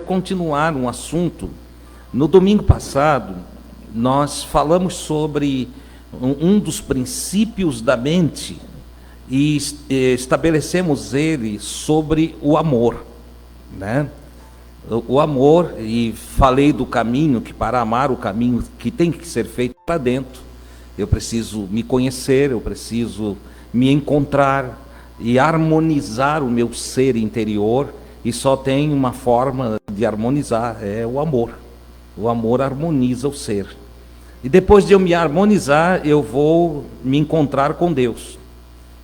continuar um assunto. No domingo passado, nós falamos sobre um dos princípios da mente e estabelecemos ele sobre o amor, né? O amor, e falei do caminho, que para amar o caminho que tem que ser feito para dentro, eu preciso me conhecer, eu preciso me encontrar e harmonizar o meu ser interior, e só tem uma forma de harmonizar, é o amor. O amor harmoniza o ser. E depois de eu me harmonizar, eu vou me encontrar com Deus.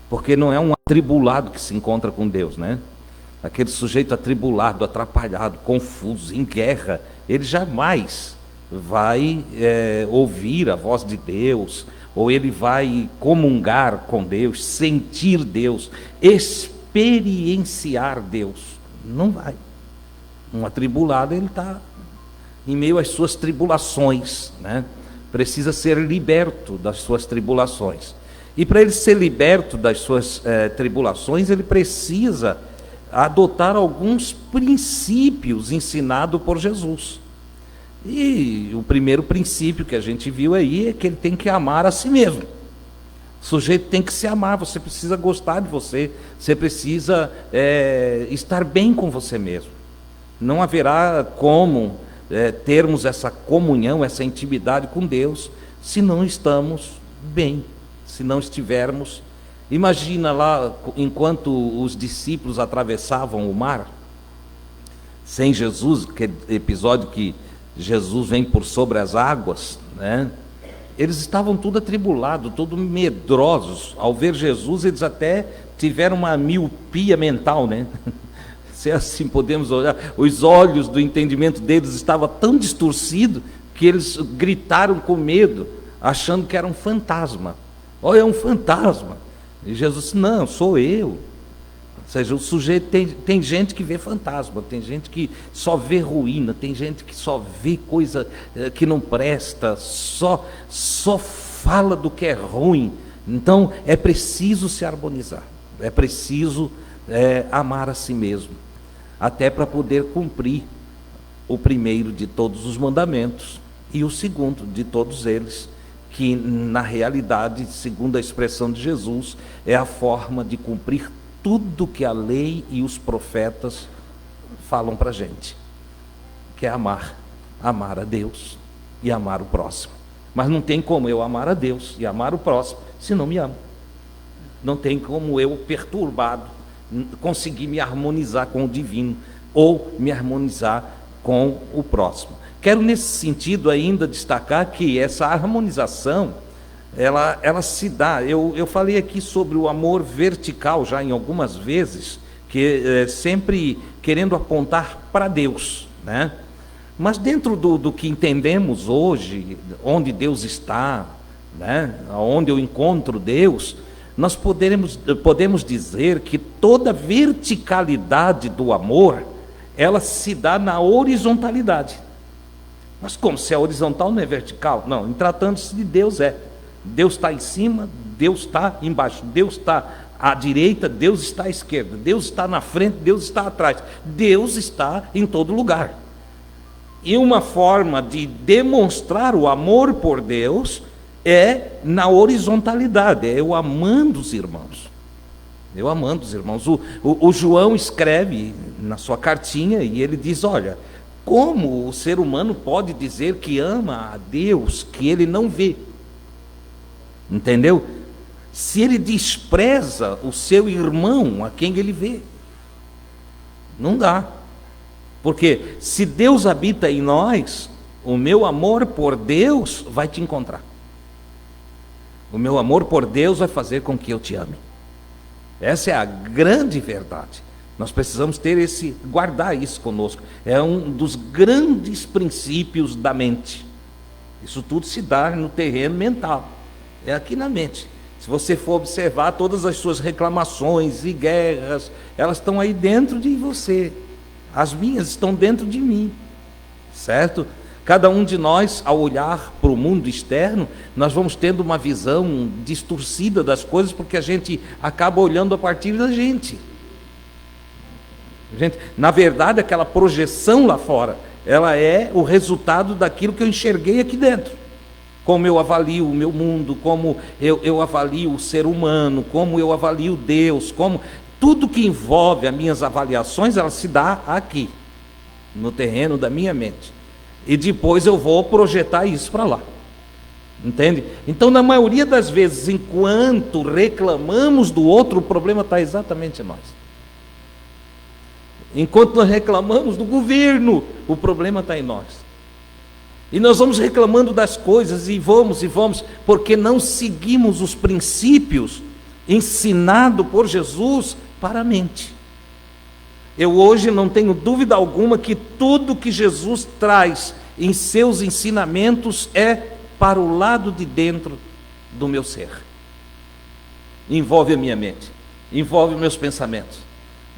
Porque não é um atribulado que se encontra com Deus, né? Aquele sujeito atribulado, atrapalhado, confuso, em guerra, ele jamais vai ouvir a voz de Deus, ou ele vai comungar com Deus, sentir Deus, experienciar Deus. Não vai. Um atribulado, ele está em meio às suas tribulações, né? Precisa ser liberto das suas tribulações. E para ele ser liberto das suas tribulações, ele precisa adotar alguns princípios ensinados por Jesus. E o primeiro princípio que a gente viu aí é que ele tem que amar a si mesmo. O sujeito tem que se amar, você precisa gostar de você, você precisa estar bem com você mesmo. Não haverá como termos essa comunhão, essa intimidade com Deus, se não estamos bem, se não estivermos. Imagina lá, enquanto os discípulos atravessavam o mar, sem Jesus, aquele episódio que Jesus vem por sobre as águas, né? Eles estavam tudo atribulados, tudo medrosos. Ao ver Jesus, eles até tiveram uma miopia mental, né? Se assim podemos olhar, os olhos do entendimento deles estavam tão distorcidos que eles gritaram com medo, achando que era um fantasma. Olha, é um fantasma. E Jesus disse, não, sou eu. Ou seja, o sujeito tem gente que vê fantasma, tem gente que só vê ruína, tem gente que só vê coisa que não presta, só fala do que é ruim. Então é preciso se harmonizar, é preciso amar a si mesmo, até para poder cumprir o primeiro de todos os mandamentos e o segundo de todos eles, que na realidade, segundo a expressão de Jesus, é a forma de cumprir tudo que a lei e os profetas falam para a gente, que é amar a Deus e amar o próximo. Mas não tem como eu amar a Deus e amar o próximo se não me amo. Não tem como eu, perturbado, conseguir me harmonizar com o divino ou me harmonizar com o próximo. Quero nesse sentido ainda destacar que essa harmonização, ela se dá, eu falei aqui sobre o amor vertical já em algumas vezes, que sempre querendo apontar para Deus, né? Mas dentro do que entendemos hoje, onde Deus está, né? Onde eu encontro Deus, nós podemos dizer que toda verticalidade do amor, ela se dá na horizontalidade. Mas como? Se é horizontal não é vertical? Não, em tratando-se de Deus Deus está em cima, Deus está embaixo, Deus está à direita, Deus está à esquerda, Deus está na frente, Deus está atrás, Deus está em todo lugar. E uma forma de demonstrar o amor por Deus é na horizontalidade, é eu amando os irmãos. Eu amando os irmãos. O João escreve na sua cartinha e ele diz, olha, como o ser humano pode dizer que ama a Deus que ele não vê? Entendeu? Se ele despreza o seu irmão a quem ele vê. Não dá. Porque se Deus habita em nós, o meu amor por Deus vai te encontrar. O meu amor por Deus vai fazer com que eu te ame. Essa é a grande verdade. Nós precisamos guardar isso conosco. É um dos grandes princípios da mente. Isso tudo se dá no terreno mental. É aqui na mente. Se você for observar, todas as suas reclamações e guerras, elas estão aí dentro de você. As minhas estão dentro de mim. Certo? Cada um de nós, ao olhar para o mundo externo, nós vamos tendo uma visão distorcida das coisas, porque a gente acaba olhando a partir da gente. Gente, na verdade, aquela projeção lá fora, ela é o resultado daquilo que eu enxerguei aqui dentro. Como eu avalio o meu mundo, como eu avalio o ser humano, como eu avalio Deus, como tudo que envolve as minhas avaliações, ela se dá aqui, no terreno da minha mente. E depois eu vou projetar isso para lá. Entende? Então, na maioria das vezes, enquanto reclamamos do outro, o problema está exatamente em nós. Enquanto nós reclamamos do governo, o problema está em nós. E nós vamos reclamando das coisas e vamos, porque não seguimos os princípios ensinados por Jesus para a mente. Eu hoje não tenho dúvida alguma que tudo que Jesus traz em seus ensinamentos é para o lado de dentro do meu ser. Envolve a minha mente, envolve meus pensamentos,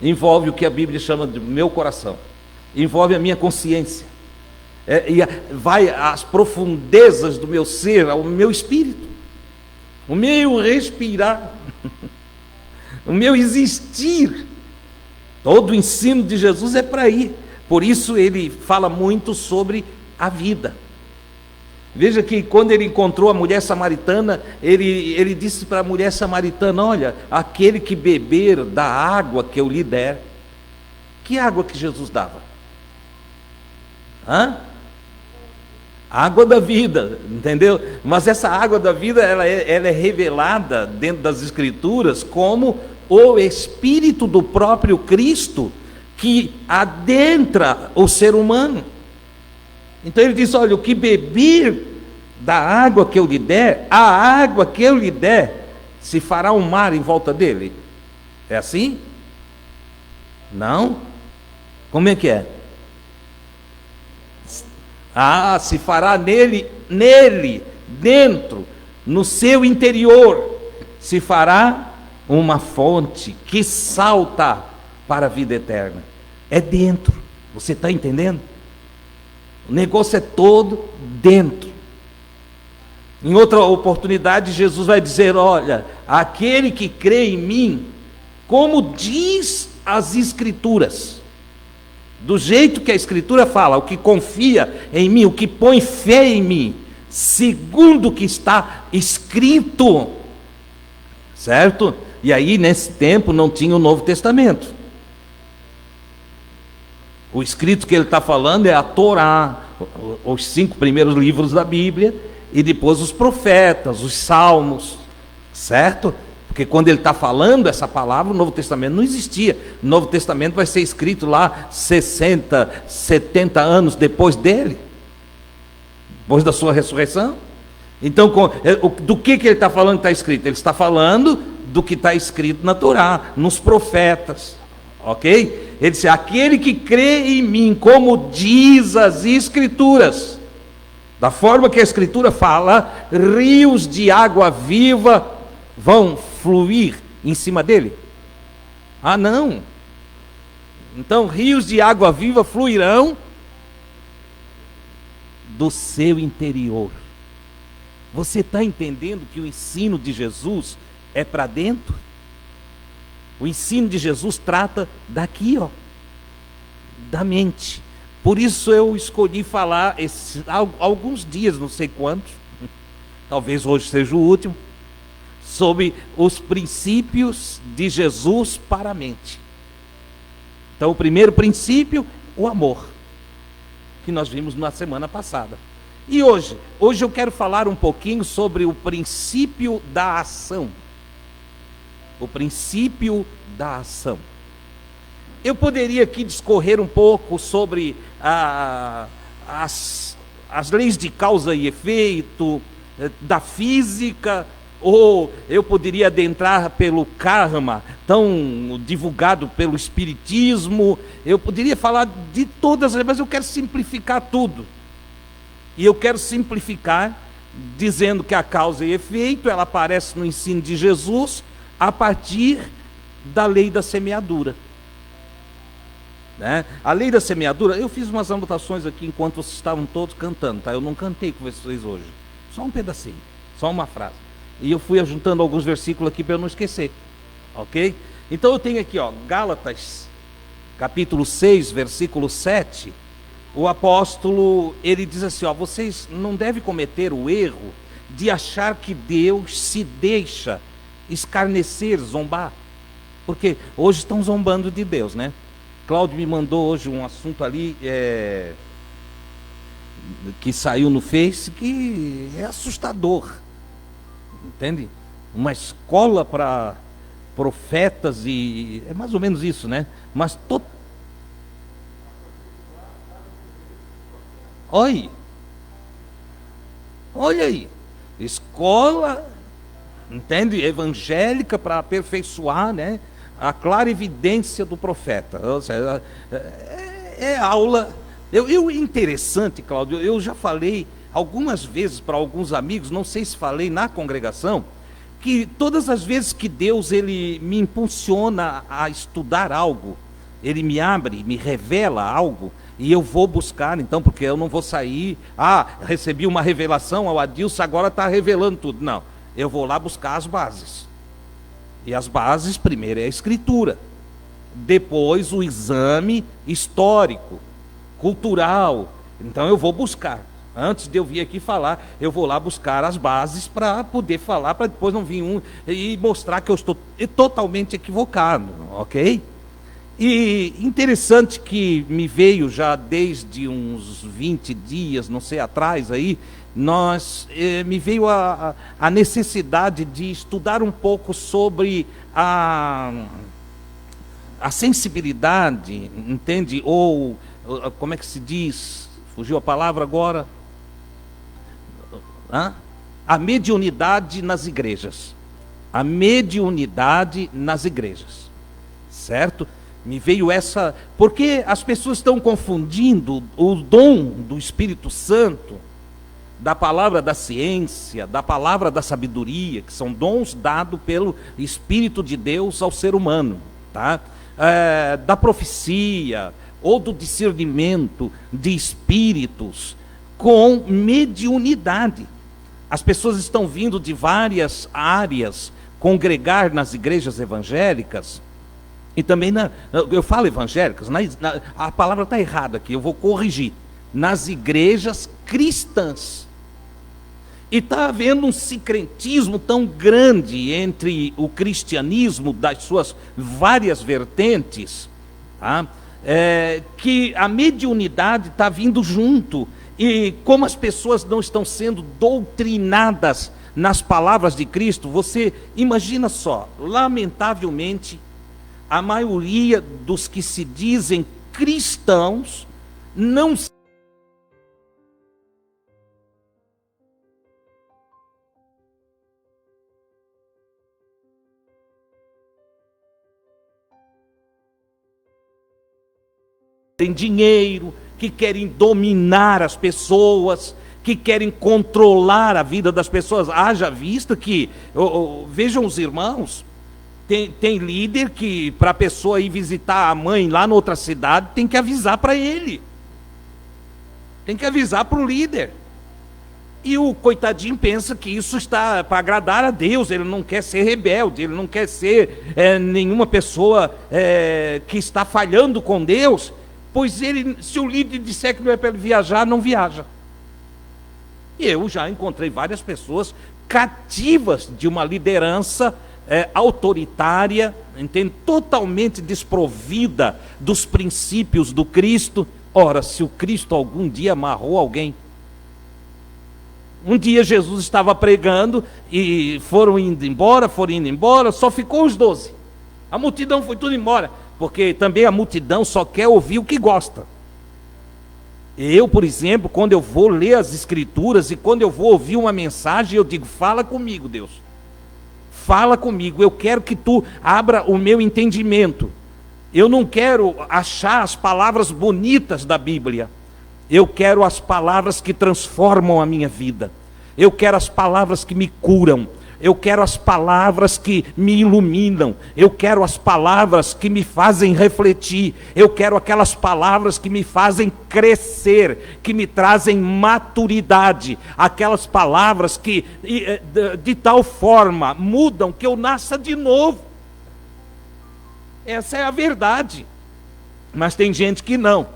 envolve o que a Bíblia chama de meu coração, envolve a minha consciência, vai às profundezas do meu ser, ao meu espírito, o meu respirar, o meu existir. Todo o ensino de Jesus é para ir. Por isso ele fala muito sobre a vida. Veja que quando ele encontrou a mulher samaritana, ele disse para a mulher samaritana: olha, aquele que beber da água que eu lhe der. Que água que Jesus dava? Água da vida, entendeu? Mas essa água da vida, ela é revelada dentro das Escrituras como o Espírito do próprio Cristo que adentra o ser humano. Então ele diz: olha, o que beber da água que eu lhe der, a água que eu lhe der, se fará um mar em volta dele. É assim? Não? Como é que é? Se fará nele, dentro, no seu interior, se fará uma fonte que salta para a vida eterna. É dentro. Você está entendendo? O negócio é todo dentro. Em outra oportunidade, Jesus vai dizer: olha, aquele que crê em mim, como diz as Escrituras, do jeito que a Escritura fala, o que confia em mim, o que põe fé em mim, segundo o que está escrito, certo? E aí, nesse tempo, não tinha o Novo Testamento. O escrito que ele está falando é a Torá, os 5 primeiros livros da Bíblia, e depois os profetas, os salmos, certo? Porque quando ele está falando essa palavra, o Novo Testamento não existia. O Novo Testamento vai ser escrito lá 60, 70 anos depois dele, depois da sua ressurreição. Então, do que ele está falando que está escrito? Ele está falando do que está escrito na Torá, nos profetas, ok? Ele disse: aquele que crê em mim, como diz as Escrituras, da forma que a Escritura fala, rios de água viva vão fluir em cima dele. Ah, não. Então, rios de água viva fluirão do seu interior. Você está entendendo que o ensino de Jesus é para dentro? O ensino de Jesus trata daqui, da mente. Por isso eu escolhi falar alguns dias, não sei quantos, talvez hoje seja o último, sobre os princípios de Jesus para a mente. Então, o primeiro princípio, o amor, que nós vimos na semana passada. E hoje eu quero falar um pouquinho sobre o princípio da ação. O princípio da ação. Eu poderia aqui discorrer um pouco sobre as leis de causa e efeito da física, ou eu poderia adentrar pelo karma, tão divulgado pelo espiritismo. Eu poderia falar de todas, mas eu quero simplificar tudo. E eu quero simplificar dizendo que a causa e efeito, ela aparece no ensino de Jesus a partir da lei da semeadura. Né? A lei da semeadura, eu fiz umas anotações aqui enquanto vocês estavam todos cantando, tá? Eu não cantei com vocês hoje, só um pedacinho, só uma frase. E eu fui ajuntando alguns versículos aqui para eu não esquecer, ok? Então eu tenho aqui, Gálatas capítulo 6, versículo 7, o apóstolo, ele diz assim, ó, vocês não devem cometer o erro de achar que Deus se deixa escarnecer, zombar, porque hoje estão zombando de Deus, né? Cláudio me mandou hoje um assunto ali, que saiu no Face, que é assustador, entende? Uma escola para profetas e é mais ou menos isso, né? Mas olha aí, escola, entende? Evangélica para aperfeiçoar, né? A clara evidência do profeta. Ou seja, é aula. Interessante, Cláudio, eu já falei algumas vezes para alguns amigos, não sei se falei na congregação, que todas as vezes que Deus ele me impulsiona a estudar algo, ele me abre, me revela algo, e eu vou buscar, então, porque eu não vou sair, recebi uma revelação, o Adilson agora está revelando tudo. Não, eu vou lá buscar as bases. E as bases, primeiro é a escritura, depois o exame histórico, cultural. Então eu vou buscar. Antes de eu vir aqui falar, eu vou lá buscar as bases para poder falar, para depois não vir e mostrar que eu estou totalmente equivocado, ok? E interessante que me veio já desde uns 20 dias, não sei, atrás aí, me veio a necessidade de estudar um pouco sobre a sensibilidade, entende? Ou, como é que se diz? Fugiu a palavra agora. A mediunidade nas igrejas. A mediunidade nas igrejas. Certo? Me veio essa... Porque as pessoas estão confundindo o dom do Espírito Santo, da palavra da ciência, da palavra da sabedoria, que são dons dados pelo Espírito de Deus ao ser humano, tá? Da profecia, ou do discernimento de espíritos, com mediunidade. As pessoas estão vindo de várias áreas congregar nas igrejas evangélicas, e também, eu falo evangélicas, a palavra está errada aqui, eu vou corrigir, nas igrejas cristãs. E está havendo um sincretismo tão grande entre o cristianismo, das suas várias vertentes, tá? Que a mediunidade está vindo junto, e como as pessoas não estão sendo doutrinadas nas palavras de Cristo, você imagina só, lamentavelmente, a maioria dos que se dizem cristãos não têm dinheiro, que querem dominar as pessoas, que querem controlar a vida das pessoas. Haja vista que, vejam os irmãos, tem líder que, para a pessoa ir visitar a mãe lá na outra cidade, tem que avisar para ele. Tem que avisar para o líder. E o coitadinho pensa que isso está para agradar a Deus, ele não quer ser rebelde, ele não quer ser nenhuma pessoa que está falhando com Deus, pois se o líder disser que não é para ele viajar, não viaja. E eu já encontrei várias pessoas cativas de uma liderança autoritária, entende? Totalmente desprovida dos princípios do Cristo. Ora, se o Cristo algum dia amarrou alguém, um dia Jesus estava pregando e foram indo embora, só ficou os 12. A multidão foi tudo embora, porque também a multidão só quer ouvir o que gosta. Eu, por exemplo, quando eu vou ler as Escrituras e quando eu vou ouvir uma mensagem, eu digo, fala comigo, Deus. Fala comigo, eu quero que tu abra o meu entendimento. Eu não quero achar as palavras bonitas da Bíblia. Eu quero as palavras que transformam a minha vida. Eu quero as palavras que me curam. Eu quero as palavras que me iluminam. Eu quero as palavras que me fazem refletir. Eu quero aquelas palavras que me fazem crescer, que me trazem maturidade. Aquelas palavras que de tal forma mudam que eu nasça de novo. Essa é a verdade. Mas tem gente que não.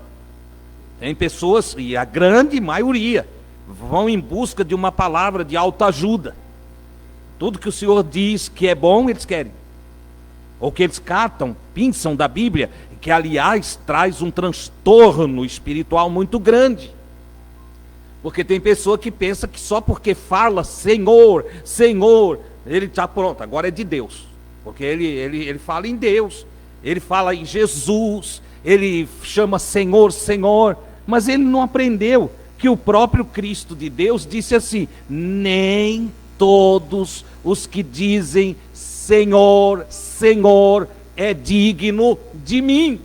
Tem pessoas, e a grande maioria, vão em busca de uma palavra de autoajuda. Tudo que o Senhor diz que é bom, eles querem. Ou que eles catam, pinçam da Bíblia, que aliás traz um transtorno espiritual muito grande. Porque tem pessoa que pensa que só porque fala Senhor, Senhor, ele está pronto, agora é de Deus. Porque ele fala em Deus, ele fala em Jesus, ele chama Senhor, Senhor, mas ele não aprendeu que o próprio Cristo de Deus disse assim: nem todos os que dizem Senhor, Senhor, é digno de mim.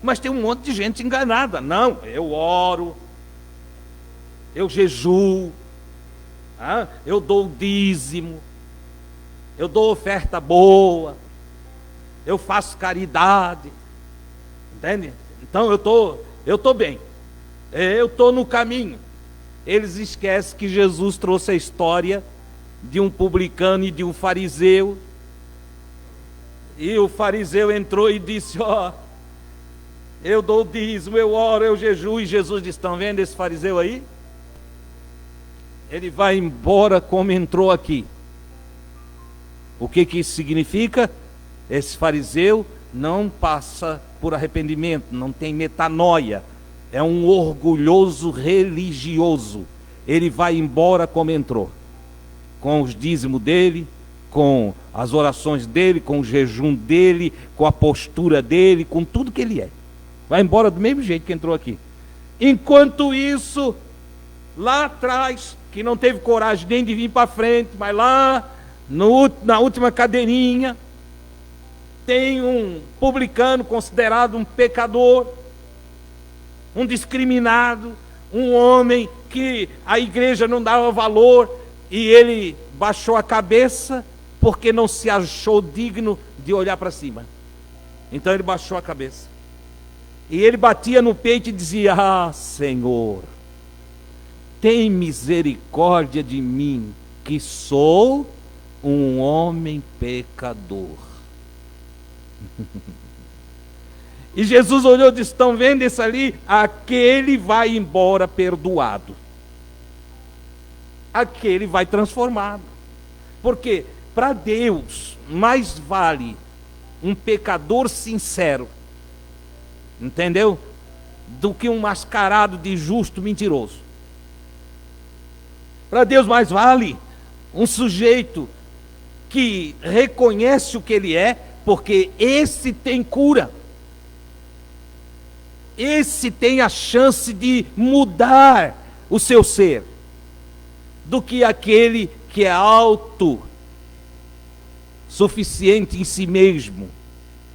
Mas tem um monte de gente enganada. Não, eu oro, eu jejuo, eu dou o dízimo, eu dou oferta boa, eu faço caridade, entende? Então eu tô bem, eu tô no caminho. Eles esquecem que Jesus trouxe a história de um publicano e de um fariseu, e o fariseu entrou e disse: eu dou o dízimo, eu oro, eu jejuo, e Jesus disse: estão vendo esse fariseu aí? Ele vai embora como entrou aqui. O que isso significa? Esse fariseu não passa por arrependimento, não tem metanoia, é um orgulhoso religioso. Ele vai embora como entrou, com os dízimos dele, com as orações dele, com o jejum dele, com a postura dele, com tudo que ele é. Vai embora do mesmo jeito que entrou aqui. Enquanto isso, lá atrás, que não teve coragem nem de vir para frente, mas lá na última cadeirinha, tem um publicano considerado um pecador, um discriminado, um homem que a igreja não dava valor, e ele baixou a cabeça porque não se achou digno de olhar para cima. Então ele baixou a cabeça, e ele batia no peito e dizia: Senhor, tem misericórdia de mim, que sou um homem pecador. E Jesus olhou e disse: estão vendo esse ali? Aquele vai embora perdoado, aquele vai transformado. Porque para Deus mais vale um pecador sincero, entendeu? Do que um mascarado de justo mentiroso. Para Deus mais vale um sujeito que reconhece o que ele é, porque esse tem cura, esse tem a chance de mudar o seu ser, do que aquele que é autossuficiente em si mesmo,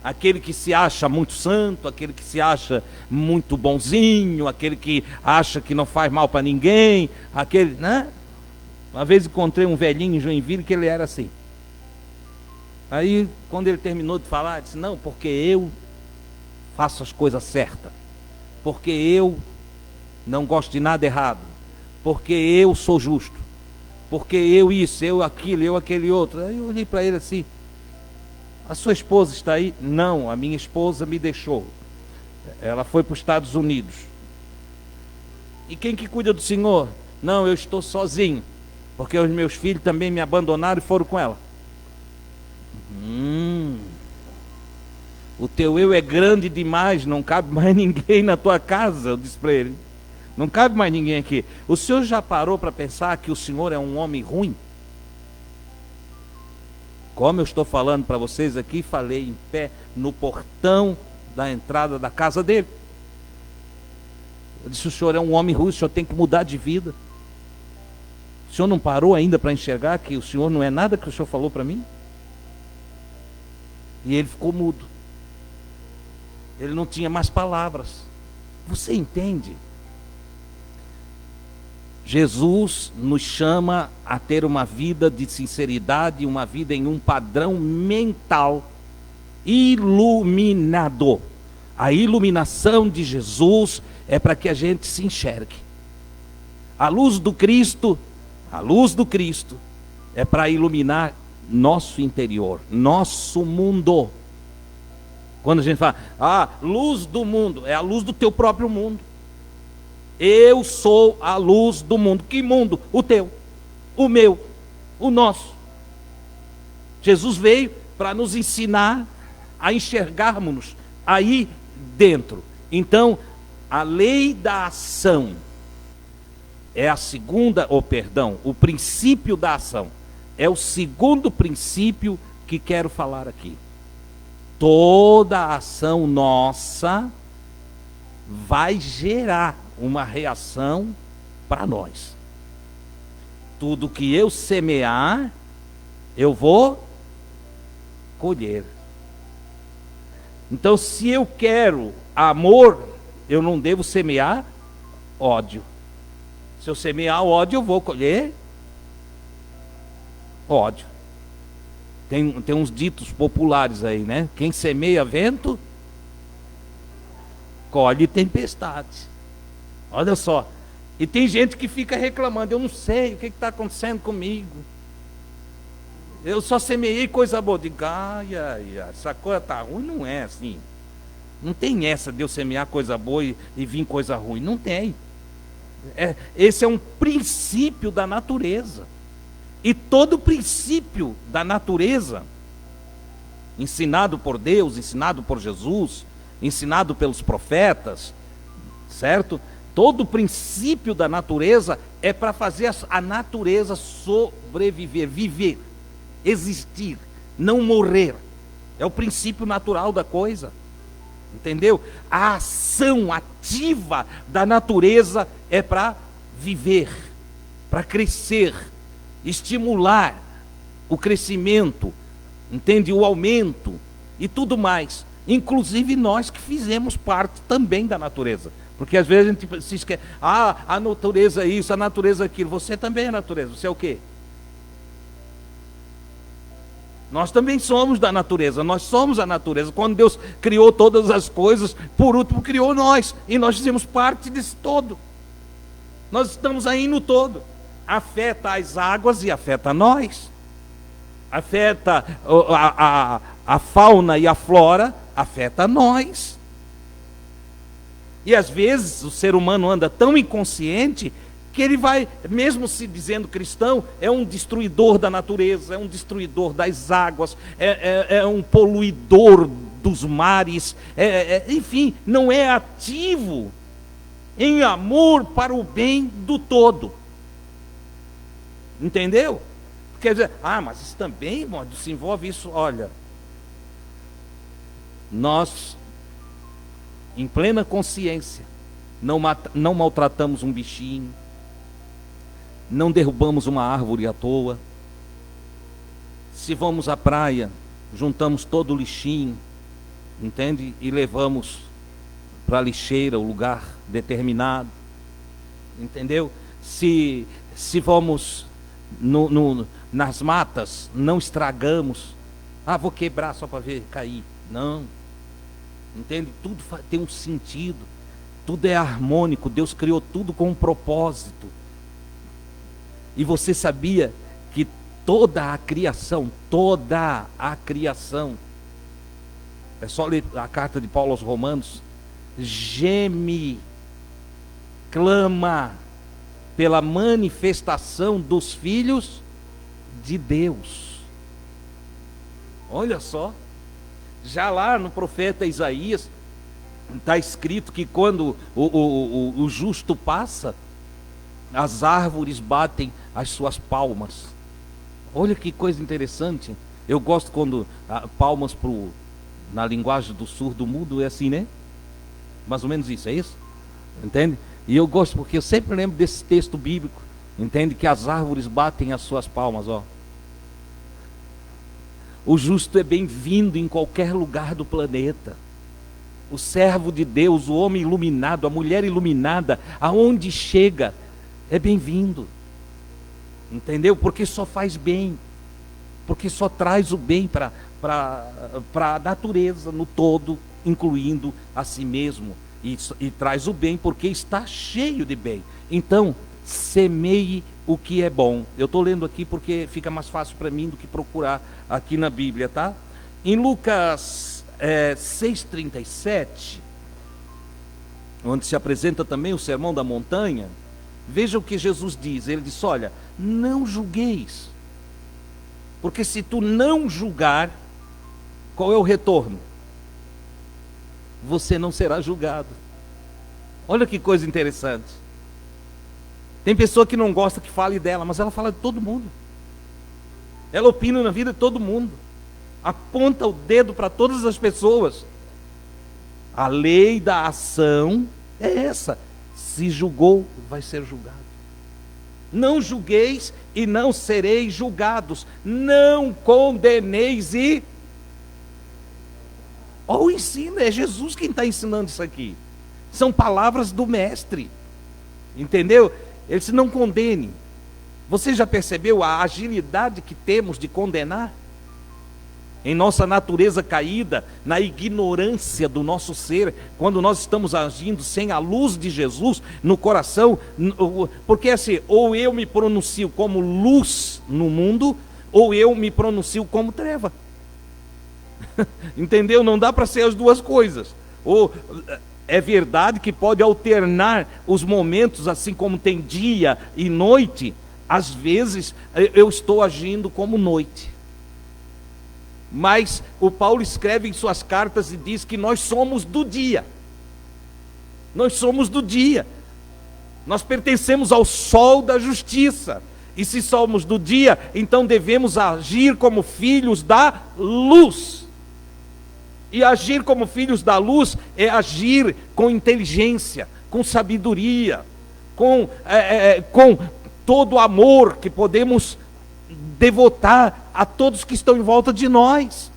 aquele que se acha muito santo, aquele que se acha muito bonzinho, aquele que acha que não faz mal para ninguém, aquele, né? Uma vez encontrei um velhinho em Joinville que ele era assim. Aí, quando ele terminou de falar, disse: não, porque eu faço as coisas certas, porque eu não gosto de nada errado, porque eu sou justo, porque eu isso, eu aquilo, eu aquele outro. Aí eu olhei para ele assim: a sua esposa está aí? Não, a minha esposa me deixou, ela foi para os Estados Unidos. E quem que cuida do senhor? Não, eu estou sozinho, porque os meus filhos também me abandonaram e foram com ela. O teu eu é grande demais, não cabe mais ninguém na tua casa. Eu disse para ele: não cabe mais ninguém aqui. O senhor já parou para pensar que o senhor é um homem ruim? Como eu estou falando para vocês aqui, falei em pé no portão da entrada da casa dele. Eu disse: o senhor é um homem ruim, o senhor tem que mudar de vida. O senhor não parou ainda para enxergar que o senhor não é nada que o senhor falou para mim? E ele ficou mudo. Ele não tinha mais palavras. Você entende? Jesus nos chama a ter uma vida de sinceridade, uma vida em um padrão mental iluminado. A iluminação de Jesus é para que a gente se enxergue. A luz do Cristo é para iluminar nosso interior, nosso mundo. Quando a gente fala, luz do mundo, é a luz do teu próprio mundo. Eu sou a luz do mundo. Que mundo? O teu, o meu, o nosso. Jesus veio para nos ensinar a enxergarmos aí dentro. Então, a lei da ação é a segunda, o princípio da ação é o segundo princípio que quero falar aqui. Toda ação nossa vai gerar uma reação para nós. Tudo que eu semear, eu vou colher. Então, se eu quero amor, eu não devo semear ódio. Se eu semear ódio, eu vou colher ódio. Tem uns ditos populares aí, né? Quem semeia vento, colhe tempestades. Olha só. E tem gente que fica reclamando, eu não sei o que está acontecendo comigo. Eu só semeei coisa boa. Digo, essa coisa está ruim, não é assim. Não tem essa de eu semear coisa boa e vir coisa ruim. Não tem. Esse é um princípio da natureza. E todo princípio da natureza, ensinado por Deus, ensinado por Jesus, ensinado pelos profetas, certo? Todo princípio da natureza é para fazer a natureza sobreviver, viver, existir, não morrer. É o princípio natural da coisa. Entendeu? A ação ativa da natureza é para viver, para crescer, estimular o crescimento, entende? O aumento e tudo mais. Inclusive nós que fizemos parte também da natureza. Porque às vezes a gente se esquece, a natureza é isso, a natureza é aquilo. Você também é natureza, você é o quê? Nós também somos da natureza, nós somos a natureza. Quando Deus criou todas as coisas, por último criou nós, e nós fizemos parte desse todo. Nós estamos aí no todo. Afeta as águas e afeta nós. Afeta a fauna e a flora, afeta nós. E às vezes o ser humano anda tão inconsciente que ele vai, mesmo se dizendo cristão, é um destruidor da natureza, é um destruidor das águas, é um poluidor dos mares, enfim, não é ativo em amor para o bem do todo. Entendeu? Quer dizer, mas isso também se envolve isso. Olha, nós, em plena consciência, não maltratamos um bichinho, não derrubamos uma árvore à toa. Se vamos à praia, juntamos todo o lixinho, entende? E levamos para a lixeira, o lugar determinado, entendeu? Se vamos nas matas, não estragamos. Vou quebrar só para ver cair. Não, entende? Tudo tem um sentido, tudo é harmônico. Deus criou tudo com um propósito. E você sabia que toda a criação, é só ler a carta de Paulo aos Romanos, geme, clama pela manifestação dos filhos de Deus. Olha só, já lá no profeta Isaías está escrito que quando o justo passa, as árvores batem as suas palmas. Olha que coisa interessante. Eu gosto quando palmas na linguagem do surdo mudo é assim, né? Mais ou menos isso, é isso? Entende? E eu gosto porque eu sempre lembro desse texto bíblico. Entende? Que as árvores batem as suas palmas, ó. O justo é bem-vindo em qualquer lugar do planeta. O servo de Deus, o homem iluminado, a mulher iluminada, aonde chega, é bem-vindo. Entendeu? Porque só faz bem. Porque só traz o bem para a natureza no todo, incluindo a si mesmo. E traz o bem porque está cheio de bem. Então, semeie o que é bom. Eu estou lendo aqui porque fica mais fácil para mim do que procurar aqui na Bíblia, tá? Em Lucas 6,37, onde se apresenta também o Sermão da Montanha, veja o que Jesus diz. Ele diz: olha, não julgueis, porque se tu não julgar, qual é o retorno? Você não será julgado. Olha que coisa interessante. Tem pessoa que não gosta que fale dela, mas ela fala de todo mundo. Ela opina na vida de todo mundo, aponta o dedo para todas as pessoas. A lei da ação é essa: se julgou, vai ser julgado. Não julgueis e não sereis julgados, não condeneis e... Olha o ensino, é Jesus quem está ensinando isso aqui. São palavras do mestre, entendeu? Ele disse: não condene. Você já percebeu a agilidade que temos de condenar? Em nossa natureza caída, na ignorância do nosso ser, quando nós estamos agindo sem a luz de Jesus no coração, porque assim, ou eu me pronuncio como luz no mundo, ou eu me pronuncio como treva. Entendeu? Não dá para ser as duas coisas. Ou é verdade que pode alternar os momentos, assim como tem dia e noite. Às vezes eu estou agindo como noite, mas o Paulo escreve em suas cartas e diz que nós somos do dia. Nós somos do dia. Nós pertencemos ao sol da justiça. E se somos do dia, então devemos agir como filhos da luz. E agir como filhos da luz é agir com inteligência, com sabedoria, com todo o amor que podemos devotar a todos que estão em volta de nós.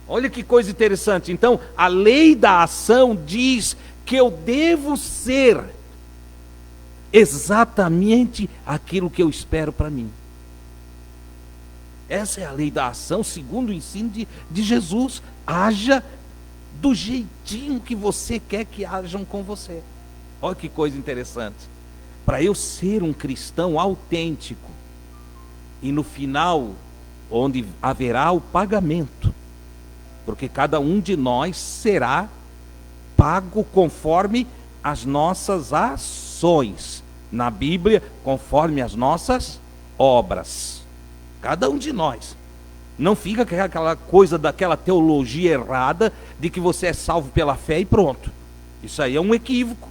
Olha que coisa interessante. Então, a lei da ação diz que eu devo ser exatamente aquilo que eu espero para mim. Essa é a lei da ação, segundo o ensino de Jesus. Haja do jeitinho que você quer que hajam com você. Olha que coisa interessante. Para eu ser um cristão autêntico, e no final, onde haverá o pagamento, porque cada um de nós será pago conforme as nossas ações. Na Bíblia, conforme as nossas obras. Cada um de nós. Não fica com aquela coisa daquela teologia errada de que você é salvo pela fé e pronto. Isso aí é um equívoco.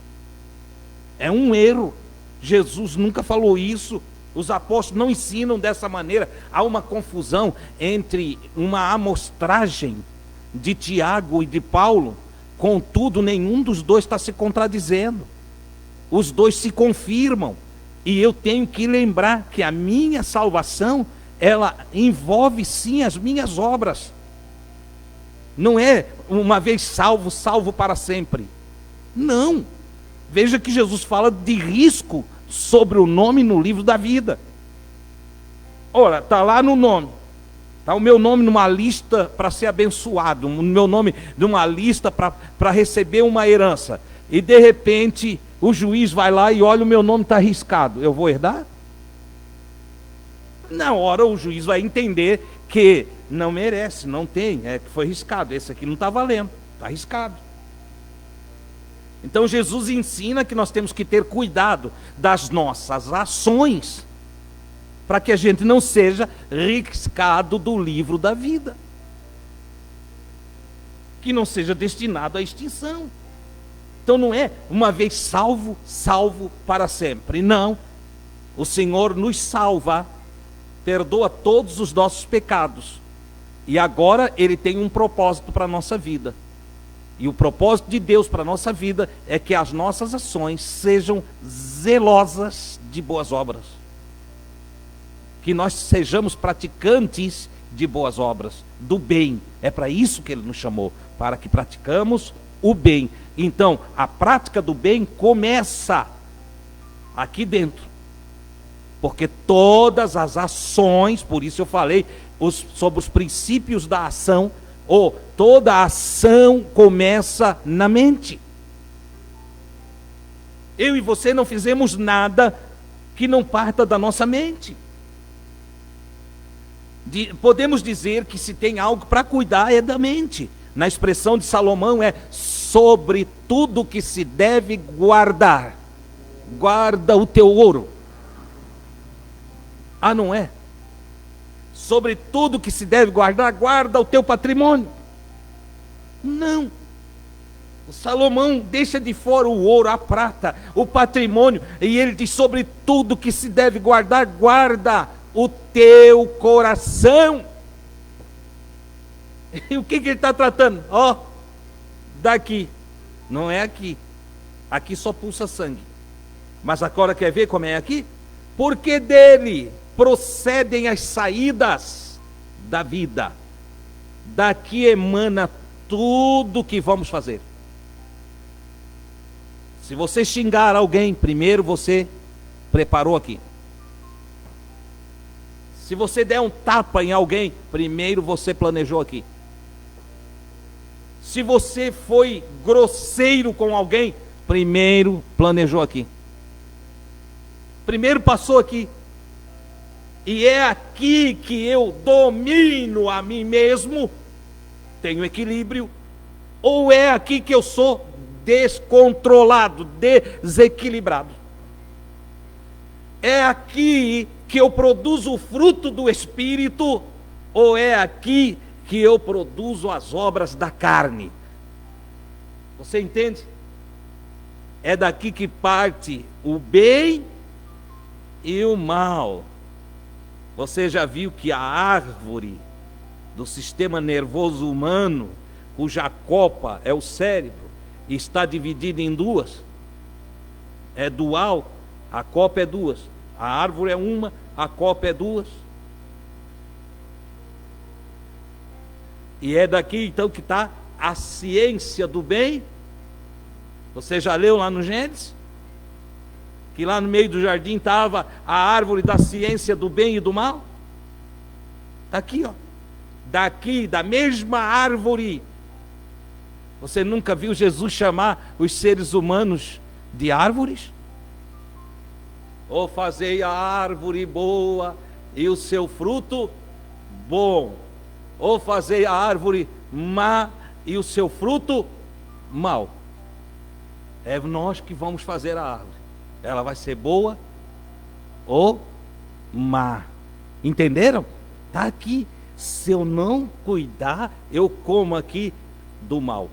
É um erro. Jesus nunca falou isso. Os apóstolos não ensinam dessa maneira. Há uma confusão entre uma amostragem de Tiago e de Paulo. Contudo, nenhum dos dois está se contradizendo. Os dois se confirmam. E eu tenho que lembrar que a minha salvação, ela envolve sim as minhas obras. Não é uma vez salvo, salvo para sempre. Não. Veja que Jesus fala de risco sobre o nome no livro da vida. Ora, está lá no nome. Está o meu nome numa lista para ser abençoado. O meu nome numa lista para receber uma herança. E de repente o juiz vai lá e olha, o meu nome está riscado. Eu vou herdar? Na hora o juiz vai entender que não merece, não tem, que foi riscado. Esse aqui não está valendo, está riscado. Então Jesus ensina que nós temos que ter cuidado das nossas ações, para que a gente não seja riscado do livro da vida, que não seja destinado à extinção. Então não é uma vez salvo, salvo para sempre. Não, o Senhor nos salva, perdoa todos os nossos pecados, e agora Ele tem um propósito para a nossa vida. E o propósito de Deus para a nossa vida é que as nossas ações sejam zelosas de boas obras. Que nós sejamos praticantes de boas obras, do bem. É para isso que Ele nos chamou, para que praticamos o bem. Então, a prática do bem começa aqui dentro. Porque todas as ações, por isso eu falei sobre os princípios da ação, ou toda a ação começa na mente. Eu e você não fizemos nada que não parta da nossa mente. Podemos dizer que se tem algo para cuidar é da mente. Na expressão de Salomão é sobre tudo que se deve guardar. Guarda o teu ouro. Ah, não é? Sobre tudo que se deve guardar, guarda o teu patrimônio. Não. O Salomão deixa de fora o ouro, a prata, o patrimônio, e ele diz: sobre tudo que se deve guardar, guarda o teu coração. E o que ele está tratando? Daqui, não é aqui. Aqui só pulsa sangue. Mas agora quer ver como é aqui? Porque dele procedem as saídas da vida. Daqui emana tudo que vamos fazer. Se você xingar alguém, primeiro você preparou aqui. Se você der um tapa em alguém, primeiro você planejou aqui. Se você foi grosseiro com alguém, primeiro planejou aqui. Primeiro passou aqui. E é aqui que eu domino a mim mesmo, tenho equilíbrio, ou é aqui que eu sou descontrolado, desequilibrado. É aqui que eu produzo o fruto do Espírito, ou é aqui que eu produzo as obras da carne? Você entende? É daqui que parte o bem e o mal. Você já viu que a árvore do sistema nervoso humano, cuja copa é o cérebro, está dividida em duas? É dual, a copa é duas. A árvore é uma, a copa é duas. E é daqui então que está a ciência do bem. Você já leu lá no Gênesis? Que lá no meio do jardim estava a árvore da ciência do bem e do mal? Está aqui, daqui, da mesma árvore. Você nunca viu Jesus chamar os seres humanos de árvores? Ou fazei a árvore boa e o seu fruto bom, ou fazei a árvore má e o seu fruto mau. É nós que vamos fazer a árvore. Ela vai ser boa ou má. Entenderam? Está aqui. Se eu não cuidar, eu como aqui do mal,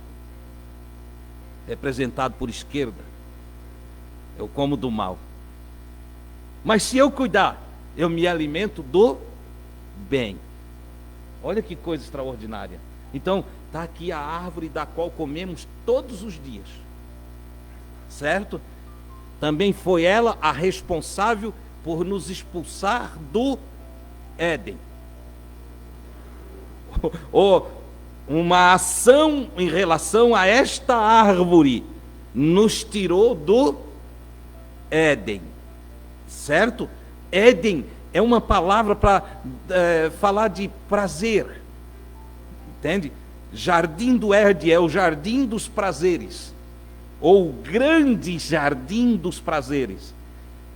representado por esquerda. Eu como do mal. Mas se eu cuidar, eu me alimento do bem. Olha que coisa extraordinária. Então, está aqui a árvore da qual comemos todos os dias. Certo? Também foi ela a responsável por nos expulsar do Éden. Ou uma ação em relação a esta árvore nos tirou do Éden. Certo? Éden é uma palavra para falar de prazer. Entende? Jardim do Éden é o jardim dos prazeres, ou grande jardim dos prazeres.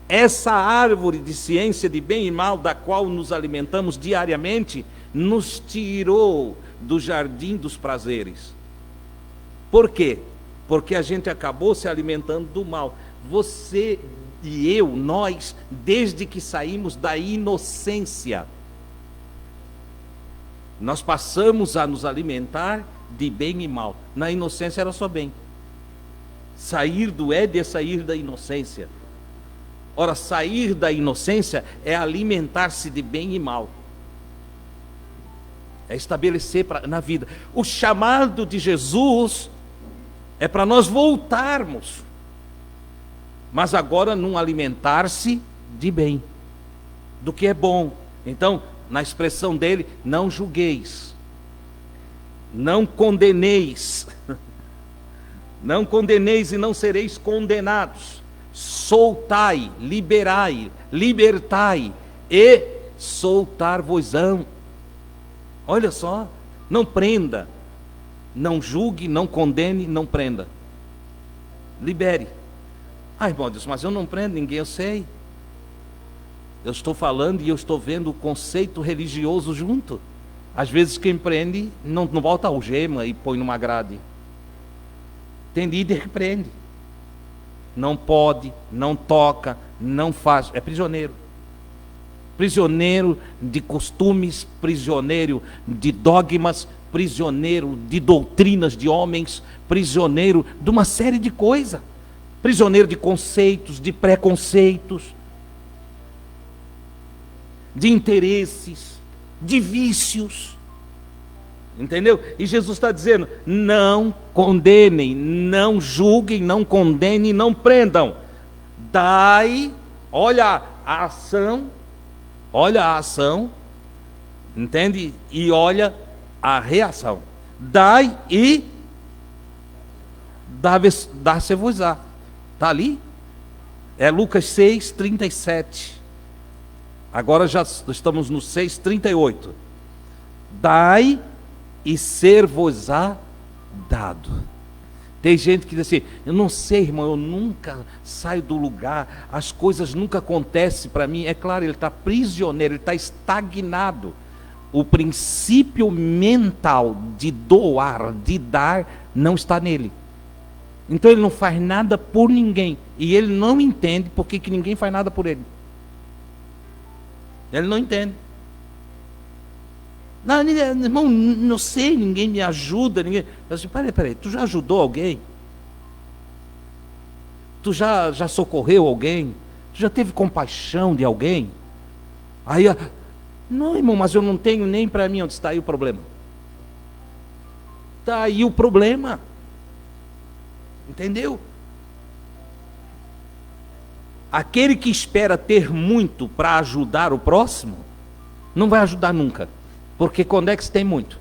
Essa árvore de ciência de bem e mal, da qual nos alimentamos diariamente, nos tirou do jardim dos prazeres. Por quê? Porque a gente acabou se alimentando do mal. Você e eu, nós, desde que saímos da inocência, nós passamos a nos alimentar de bem e mal. Na inocência era só bem. Sair do Éden é sair da inocência. Ora, sair da inocência é alimentar-se de bem e mal. É estabelecer na vida. O chamado de Jesus é para nós voltarmos, mas agora num alimentar-se de bem, do que é bom. Então, na expressão dele, não julgueis, não condeneis, não condeneis e não sereis condenados. Soltai, liberai, libertai e soltar-vos-ão. Olha só, não prenda, não julgue, não condene, não prenda. Libere. Ai, irmão Deus, mas eu não prendo ninguém, eu sei. Eu estou falando e eu estou vendo o conceito religioso junto. Às vezes quem prende não bota algema e põe numa grade. Tem líder que prende. Não pode, não toca, não faz. É prisioneiro. Prisioneiro de costumes, prisioneiro de dogmas, prisioneiro de doutrinas de homens, prisioneiro de uma série de coisas. Prisioneiro de conceitos, de preconceitos, de interesses, de vícios. Entendeu? E Jesus está dizendo: não condenem, não julguem, não condenem, não prendam. Dai, olha a ação, entende? E olha a reação. Dai e dá-se-vos-á. Está ali? É Lucas 6, 37. Agora já estamos no 6, 38. Dai e ser-vos-á dado. Tem gente que diz assim: eu não sei, irmão, eu nunca saio do lugar, as coisas nunca acontecem para mim. É claro, ele está prisioneiro, ele está estagnado. O princípio mental de doar, de dar, não está nele. Então ele não faz nada por ninguém. E ele não entende porque que ninguém faz nada por ele. Ele não entende. Não, irmão, não sei, ninguém me ajuda. Eu disse: peraí, tu já ajudou alguém? Tu já socorreu alguém? Tu já teve compaixão de alguém? Aí, não, irmão, mas eu não tenho nem para mim. Onde está aí o problema? Está aí o problema. Entendeu? Aquele que espera ter muito para ajudar o próximo, não vai ajudar nunca. Porque quando é que se tem muito?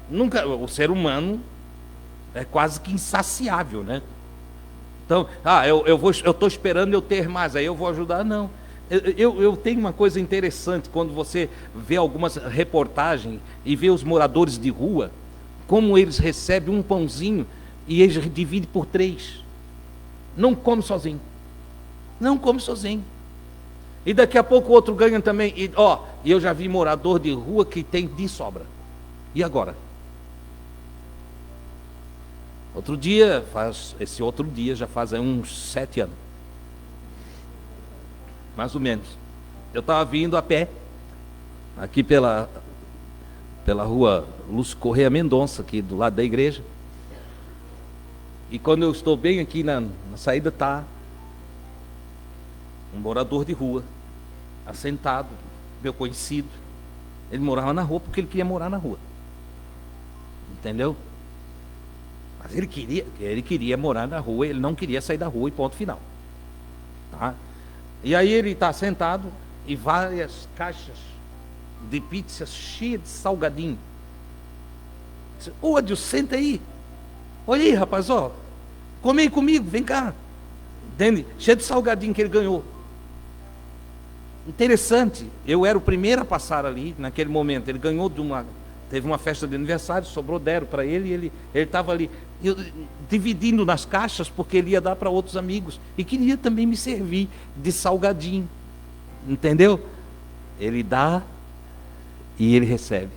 Nunca. O ser humano é quase que insaciável, né? Então, eu estou esperando eu ter mais, aí eu vou ajudar. Não. Eu tenho uma coisa interessante, quando você vê algumas reportagens e vê os moradores de rua, como eles recebem um pãozinho e eles dividem por 3. Não come sozinho. Não come sozinho. E daqui a pouco o outro ganha também. E eu já vi morador de rua que tem de sobra. E agora? Esse outro dia já faz uns 7 anos. Mais ou menos. Eu estava vindo a pé, aqui pela rua Lúcio Correia Mendonça, aqui do lado da igreja. E quando eu estou bem aqui na saída, está um morador de rua, assentado, meu conhecido. Ele morava na rua porque ele queria morar na rua. Entendeu? Mas ele queria morar na rua, ele não queria sair da rua, e ponto final. Tá? E aí ele está sentado e várias caixas de pizzas cheias de salgadinho. Ô, Adil, senta aí. Olha aí, rapaz, come aí comigo, vem cá. Entende? Cheio de salgadinho que ele ganhou. Interessante, eu era o primeiro a passar ali, naquele momento. Ele ganhou teve uma festa de aniversário, deram para ele, e ele estava ali, dividindo nas caixas, porque ele ia dar para outros amigos, e queria também me servir de salgadinho, entendeu? Ele dá e ele recebe.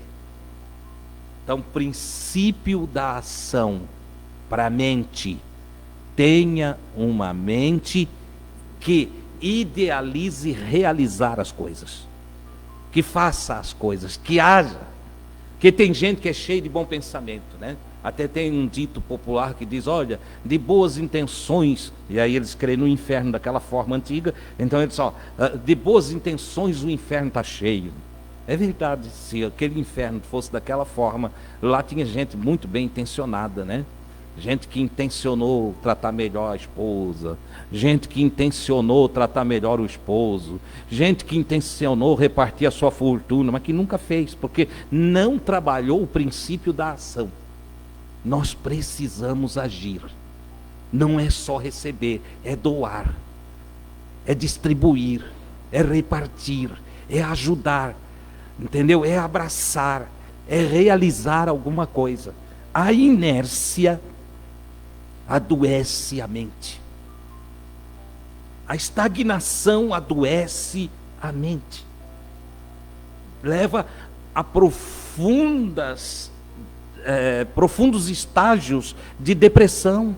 Então, princípio da ação para a mente: tenha uma mente que idealize realizar as coisas, que faça as coisas, que haja. Porque tem gente que é cheia de bom pensamento, né? Até tem um dito popular que diz: olha, de boas intenções, e aí eles creem no inferno daquela forma antiga, então eles de boas intenções o inferno está cheio. É verdade, se aquele inferno fosse daquela forma, lá tinha gente muito bem intencionada, né? Gente que intencionou tratar melhor a esposa, gente que intencionou tratar melhor o esposo, gente que intencionou repartir a sua fortuna, mas que nunca fez, porque não trabalhou o princípio da ação. Nós precisamos agir. Não é só receber, é doar, é distribuir, é repartir, é ajudar, entendeu? É abraçar, é realizar alguma coisa. A inércia adoece a mente. A estagnação adoece a mente, leva a profundos estágios de depressão,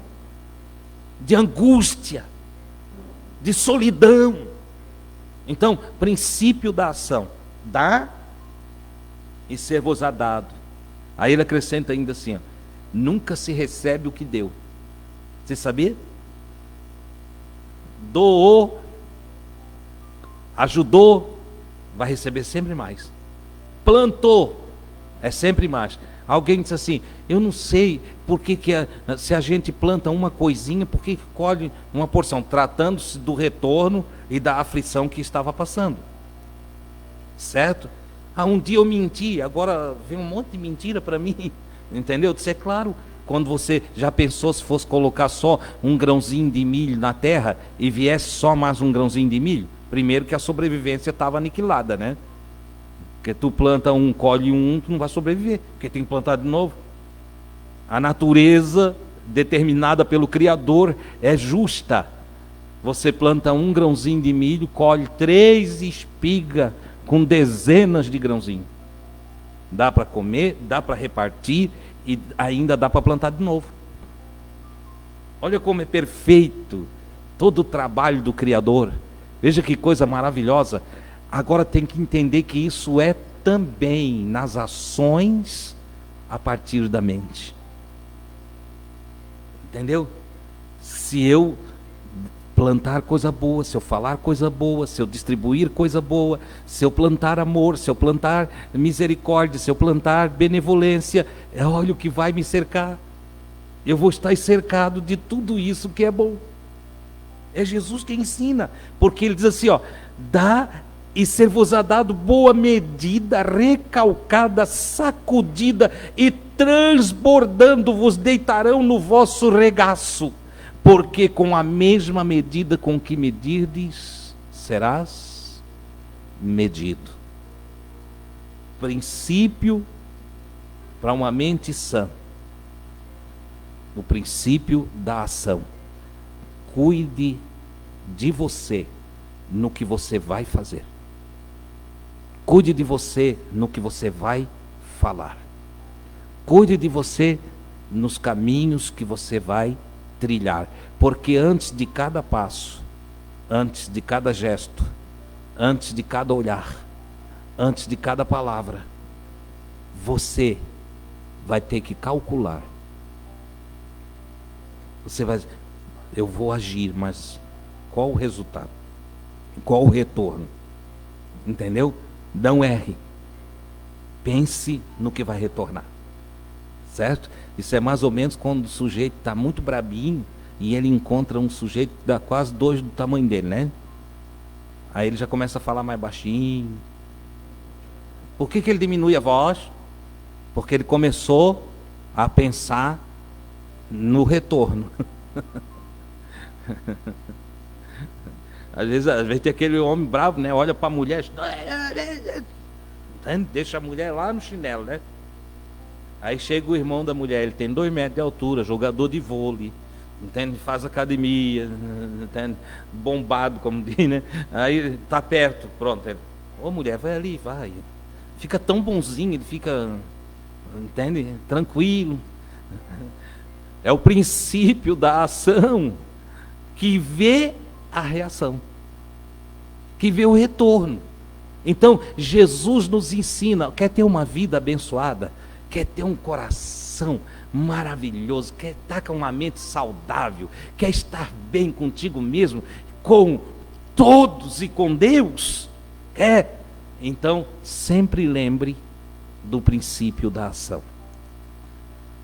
de angústia, de solidão. Então, princípio da ação: dar e ser-vos-á dado. Aí ele acrescenta ainda assim, ó, nunca se recebe o que deu. Você sabia? Doou, ajudou, vai receber sempre mais. Plantou, é sempre mais. Alguém disse assim, eu não sei por que se a gente planta uma coisinha, por que colhe uma porção? Tratando-se do retorno e da aflição que estava passando. Certo? Um dia eu menti, agora vem um monte de mentira para mim. Entendeu? Isso é claro. Quando você já pensou se fosse colocar só um grãozinho de milho na terra e viesse só mais um grãozinho de milho? Primeiro que a sobrevivência estava aniquilada, né? Porque tu planta um, colhe um, tu não vai sobreviver, porque tem que plantar de novo. A natureza determinada pelo Criador é justa. Você planta um grãozinho de milho, colhe 3 espigas com dezenas de grãozinhos. Dá para comer, dá para repartir e ainda dá para plantar de novo. Olha como é perfeito todo o trabalho do Criador. Veja que coisa maravilhosa. Agora tem que entender que isso é também nas ações a partir da mente. Entendeu? Se eu plantar coisa boa, se eu falar coisa boa, se eu distribuir coisa boa, se eu plantar amor, se eu plantar misericórdia, se eu plantar benevolência, olha o que vai me cercar. Eu vou estar cercado de tudo isso que é bom. É Jesus que ensina, porque ele diz assim, ó, dá e ser-vos-á dado boa medida, recalcada, sacudida e transbordando vos deitarão no vosso regaço, porque com a mesma medida com que medirdes, serás medido. Princípio para uma mente sã, o princípio da ação. Cuide de você no que você vai fazer. Cuide de você no que você vai falar. Cuide de você nos caminhos que você vai trilhar. Porque antes de cada passo, antes de cada gesto, antes de cada olhar, antes de cada palavra, você vai ter que calcular. Você vai dizer, eu vou agir, mas qual o resultado? Qual o retorno? Entendeu? Não erre. Pense no que vai retornar. Certo? Isso é mais ou menos quando o sujeito está muito brabinho e ele encontra um sujeito que dá quase 2 do tamanho dele, né? Aí ele já começa a falar mais baixinho. Por que ele diminui a voz? Porque ele começou a pensar no retorno. Às vezes tem aquele homem bravo, né? Olha para a mulher, deixa a mulher lá no chinelo, né? Aí chega o irmão da mulher, ele tem 2 metros de altura, jogador de vôlei, entende? Faz academia, entende? Bombado, como diz, né? Aí tá perto, pronto. Ele, ô mulher, vai ali, vai. Fica tão bonzinho, ele fica, entende? Tranquilo. É o princípio da ação que vê a reação, que vê o retorno. Então, Jesus nos ensina, quer ter uma vida abençoada, quer ter um coração maravilhoso, quer estar com uma mente saudável, quer estar bem contigo mesmo, com todos e com Deus, então, sempre lembre do princípio da ação.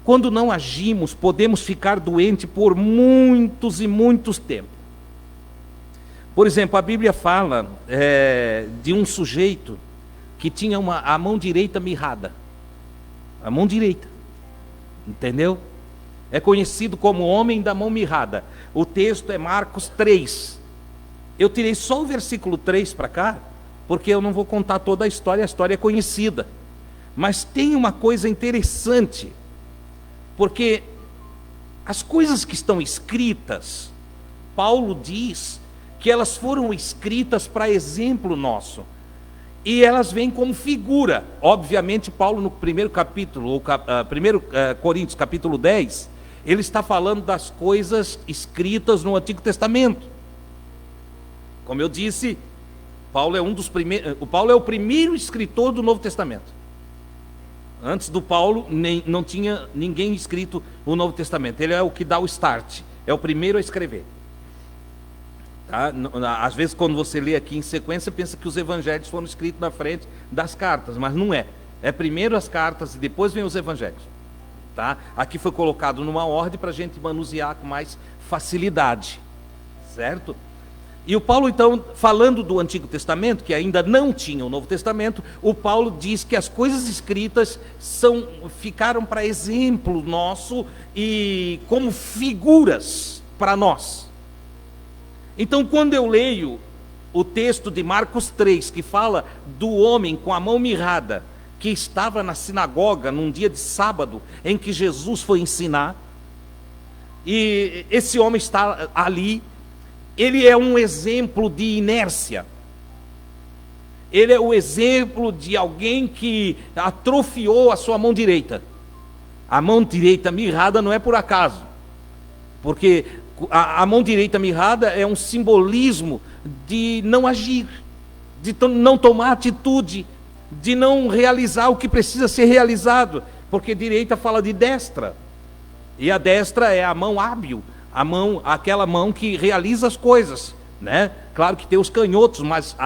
Quando não agimos, podemos ficar doentes por muitos e muitos tempos. Por exemplo, a Bíblia fala de um sujeito que tinha a mão direita mirrada. A mão direita. Entendeu? É conhecido como homem da mão mirrada. O texto é Marcos 3. Eu tirei só o versículo 3 para cá, porque eu não vou contar toda a história é conhecida. Mas tem uma coisa interessante, porque as coisas que estão escritas, Paulo diz que elas foram escritas para exemplo nosso. E elas vêm como figura. Obviamente, Paulo, no primeiro capítulo, 1 Coríntios, capítulo 10, ele está falando das coisas escritas no Antigo Testamento. Como eu disse, Paulo é o primeiro escritor do Novo Testamento. Antes do Paulo, não tinha ninguém escrito o Novo Testamento. Ele é o que dá o start, é o primeiro a escrever. Tá? Às vezes, quando você lê aqui em sequência, pensa que os evangelhos foram escritos na frente das cartas, mas não é. É primeiro as cartas e depois vem os evangelhos. Tá? Aqui foi colocado numa ordem para a gente manusear com mais facilidade, certo? E o Paulo, então, falando do Antigo Testamento, que ainda não tinha o Novo Testamento, o Paulo diz que as coisas escritas ficaram para exemplo nosso e como figuras para nós. Então, quando eu leio o texto de Marcos 3, que fala do homem com a mão mirrada, que estava na sinagoga num dia de sábado, em que Jesus foi ensinar, e esse homem está ali, ele é um exemplo de inércia. Ele é o exemplo de alguém que atrofiou a sua mão direita. A mão direita mirrada não é por acaso, porque a mão direita mirrada é um simbolismo de não agir, de não tomar atitude, de não realizar o que precisa ser realizado, porque direita fala de destra, e a destra é a mão hábil, aquela mão que realiza as coisas, né? Claro que tem os canhotos, mas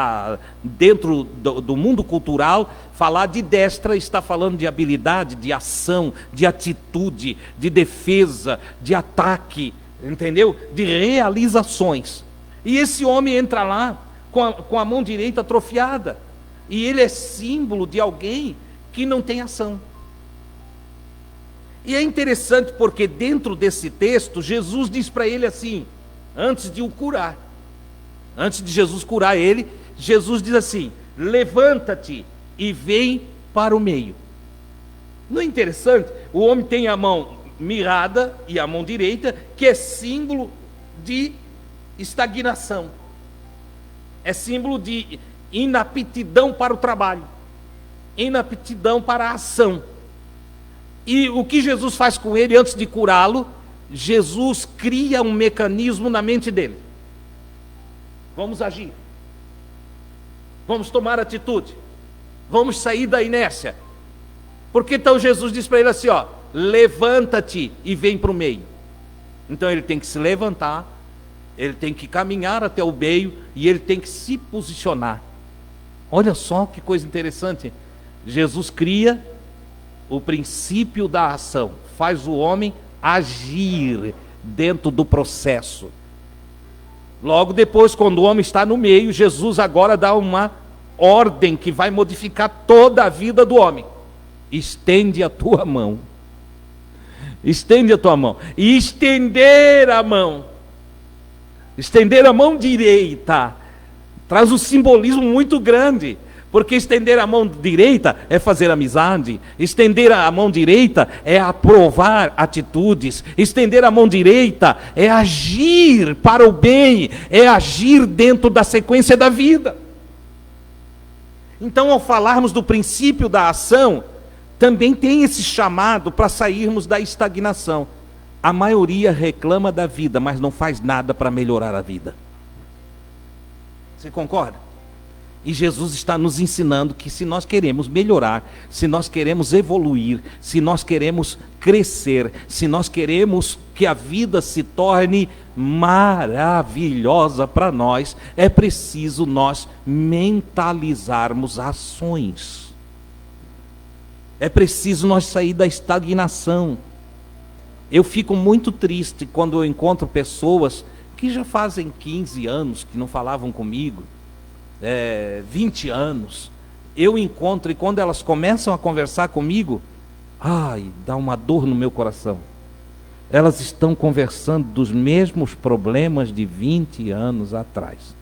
dentro do mundo cultural, falar de destra está falando de habilidade, de ação, de atitude, de defesa, de ataque, entendeu? De realizações. E esse homem entra lá com a mão direita atrofiada, e ele é símbolo de alguém que não tem ação. E é interessante porque dentro desse texto, Jesus diz para ele assim, antes de o curar, antes de Jesus curar ele, Jesus diz assim: levanta-te e vem para o meio. Não é interessante? O homem tem a mão mirrada e a mão direita, que é símbolo de estagnação, é símbolo de inaptidão para o trabalho, inaptidão para a ação. E o que Jesus faz com ele antes de curá-lo? Jesus cria um mecanismo na mente dele. Vamos agir, vamos tomar atitude, vamos sair da inércia. Porque então Jesus diz para ele assim, ó: levanta-te e vem para o meio. Então ele tem que se levantar, ele tem que caminhar até o meio e ele tem que se posicionar. Olha só que coisa interessante. Jesus cria o princípio da ação, faz o homem agir dentro do processo. Logo depois, quando o homem está no meio, Jesus agora dá uma ordem que vai modificar toda a vida do homem. Estende a tua mão. Estende a tua mão. E estender a mão direita, traz um simbolismo muito grande. Porque estender a mão direita é fazer amizade, estender a mão direita é aprovar atitudes, estender a mão direita é agir para o bem, é agir dentro da sequência da vida. Então, ao falarmos do princípio da ação, também tem esse chamado para sairmos da estagnação. A maioria reclama da vida, mas não faz nada para melhorar a vida. Você concorda? E Jesus está nos ensinando que se nós queremos melhorar, se nós queremos evoluir, se nós queremos crescer, se nós queremos que a vida se torne maravilhosa para nós, é preciso nós mentalizarmos ações. É preciso nós sair da estagnação. Eu fico muito triste quando eu encontro pessoas que já fazem 15 anos que não falavam comigo, 20 anos, eu encontro, e quando elas começam a conversar comigo, dá uma dor no meu coração. Elas estão conversando dos mesmos problemas de 20 anos atrás.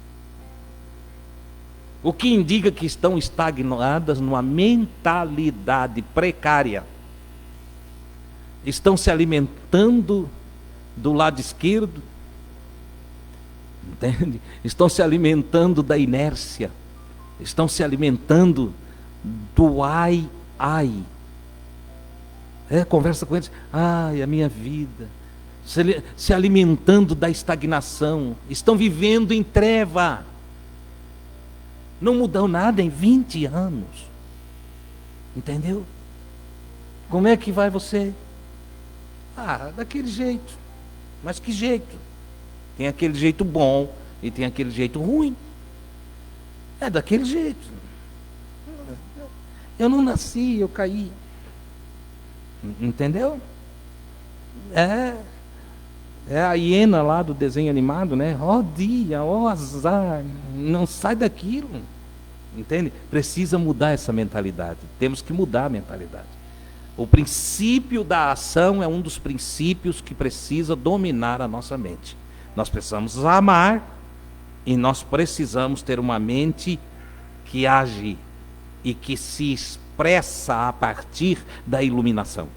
O que indica que estão estagnadas numa mentalidade precária. Estão se alimentando do lado esquerdo Entende? Estão se alimentando da inércia, estão se alimentando do ai, ai. Conversa com eles, ai, a minha vida, se alimentando da estagnação, estão vivendo em treva, não mudou nada em 20 anos, entendeu? Como é que vai você? Daquele jeito. Mas que jeito? Tem aquele jeito bom e tem aquele jeito ruim. É daquele jeito. Eu não nasci, eu caí. Entendeu? É a hiena lá do desenho animado, né? Ó dia, ó azar, não sai daquilo. Entende? Precisa mudar essa mentalidade. Temos que mudar a mentalidade. O princípio da ação é um dos princípios que precisa dominar a nossa mente. Nós precisamos amar e nós precisamos ter uma mente que age e que se expressa a partir da iluminação.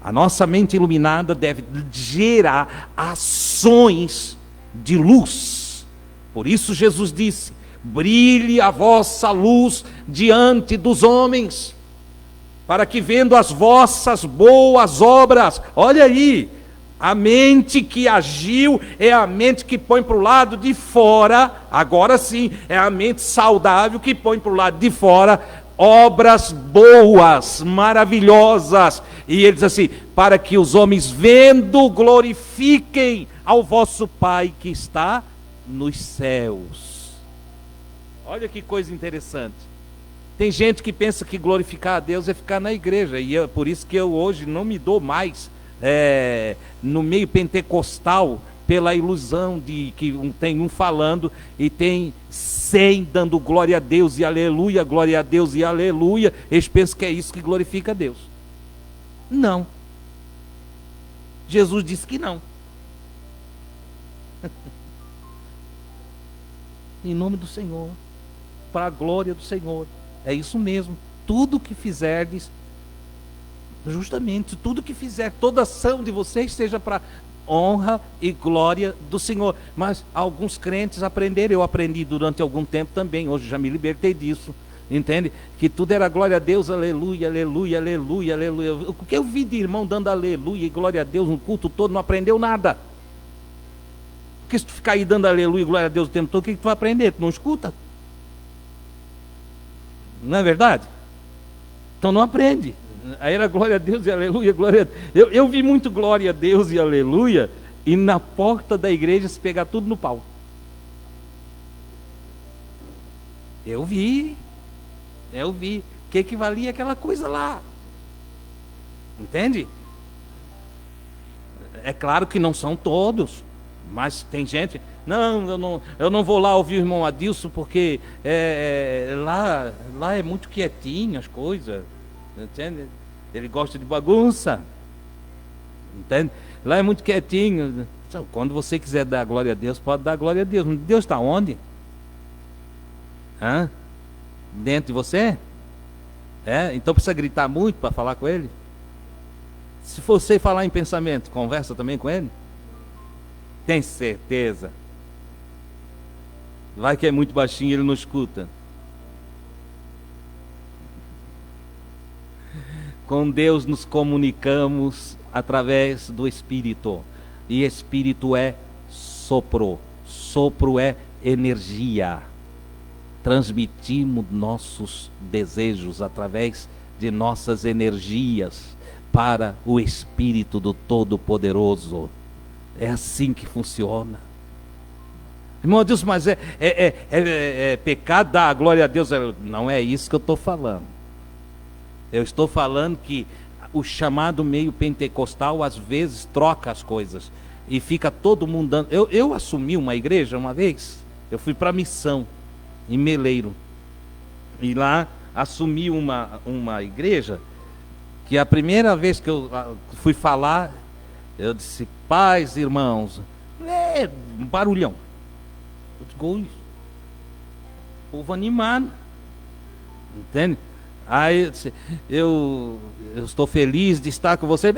A nossa mente iluminada deve gerar ações de luz. Por isso Jesus disse: brilhe a vossa luz diante dos homens, para que vendo as vossas boas obras, olha aí, a mente que agiu é a mente que põe para o lado de fora, agora sim, é a mente saudável que põe para o lado de fora obras boas, maravilhosas. E ele diz assim: para que os homens vendo glorifiquem ao vosso Pai que está nos céus. Olha que coisa interessante. Tem gente que pensa que glorificar a Deus é ficar na igreja, e é por isso que eu hoje não me dou mais no meio pentecostal pela ilusão de que tem um falando e tem 100 dando glória a Deus e aleluia, glória a Deus e aleluia. Eles pensam que é isso que glorifica a Deus. Não. Jesus disse que não. Em nome do Senhor, para a glória do Senhor. É isso mesmo. Tudo que fizerdes, justamente, tudo que fizer, toda ação de vocês seja para honra e glória do Senhor. Mas alguns crentes aprenderam, eu aprendi durante algum tempo também, hoje já me libertei disso, entende? Que tudo era glória a Deus, aleluia, aleluia, aleluia, aleluia. O que eu vi de irmão dando aleluia e glória a Deus no culto todo, não aprendeu nada. Porque se tu ficar aí dando aleluia e glória a Deus o tempo todo, o que tu vai aprender? Tu não escuta? Não é verdade? Então não aprende. Aí era glória a Deus e aleluia, glória a Deus. Eu vi muito glória a Deus e aleluia, e na porta da igreja se pegar tudo no pau. Eu vi. O que valia aquela coisa lá? Entende? É claro que não são todos, mas tem gente... Não, eu não vou lá ouvir o irmão Adilson, porque lá é muito quietinho as coisas, entende? Ele gosta de bagunça, entende? Lá é muito quietinho. Então, quando você quiser dar glória a Deus, pode dar glória a Deus. Deus está onde? Dentro de você? Então precisa gritar muito para falar com Ele? Se você falar em pensamento, conversa também com Ele? Tem certeza? Vai que é muito baixinho e Ele não escuta. Com Deus nos comunicamos através do Espírito. E Espírito é sopro. Sopro é energia. Transmitimos nossos desejos através de nossas energias para o Espírito do Todo-Poderoso. É assim que funciona. Irmão Deus, mas é pecado dar a glória a Deus? Não é isso que eu estou falando. Eu estou falando que o chamado meio pentecostal às vezes troca as coisas e fica todo mundo dando. Eu assumi uma igreja uma vez, eu fui para a missão em Meleiro, e lá assumi uma igreja que a primeira vez que eu fui falar, eu disse: paz, irmãos, um barulhão. Eu digo: povo animado, entende? Aí eu estou feliz de estar com você.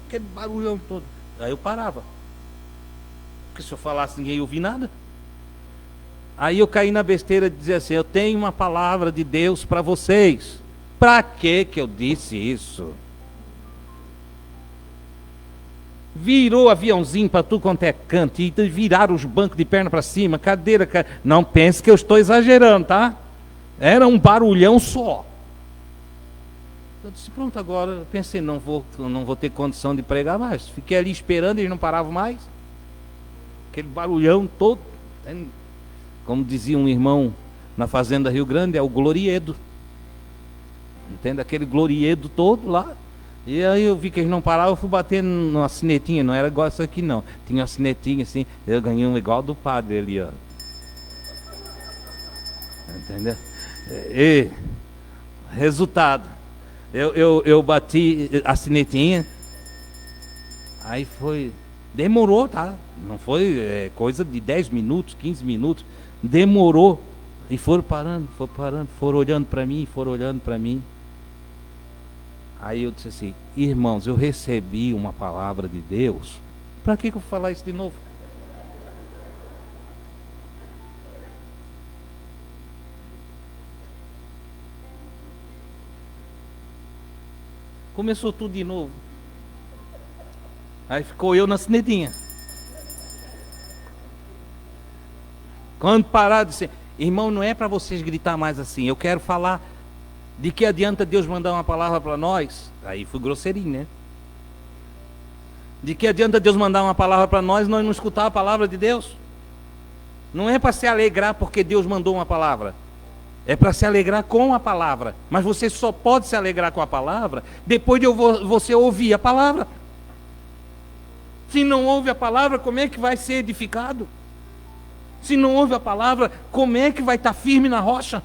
Aquele barulhão todo. Aí eu parava. Porque se eu falasse, ninguém ia ouvir nada. Aí eu caí na besteira de dizer assim: eu tenho uma palavra de Deus para vocês. Para que eu disse isso? Virou aviãozinho para tudo quanto é canto, e viraram os bancos de perna para cima, cadeira. Não pense que eu estou exagerando, tá? Era um barulhão só. Eu disse: pronto, agora eu pensei, não vou ter condição de pregar mais. Fiquei ali esperando, eles não paravam mais. Aquele barulhão todo. Como dizia um irmão na fazenda Rio Grande, é o gloriedo. Entende? Aquele gloriedo todo lá. E aí eu vi que eles não paravam, eu fui bater numa sinetinha, não era igual essa aqui não. Tinha uma sinetinha assim, eu ganhei um igual do padre ali, ó. Entendeu? E resultado, eu bati a sinetinha, aí foi, demorou, tá? Não foi coisa de 10 minutos, 15 minutos, demorou. E foram parando, foram olhando para mim. Aí eu disse assim: irmãos, eu recebi uma palavra de Deus. Para que eu vou falar isso de novo? Começou tudo de novo. Aí ficou eu na sinetinha. Quando parar, disse: irmão, não é para vocês gritar mais assim. Eu quero falar. De que adianta Deus mandar uma palavra para nós? Aí fui grosseirinho, né? De que adianta Deus mandar uma palavra para nós e nós não escutar a palavra de Deus? Não é para se alegrar porque Deus mandou uma palavra. É para se alegrar com a palavra. Mas você só pode se alegrar com a palavra depois de você ouvir a palavra. Se não ouve a palavra, como é que vai ser edificado? Se não ouve a palavra, como é que vai estar firme na rocha?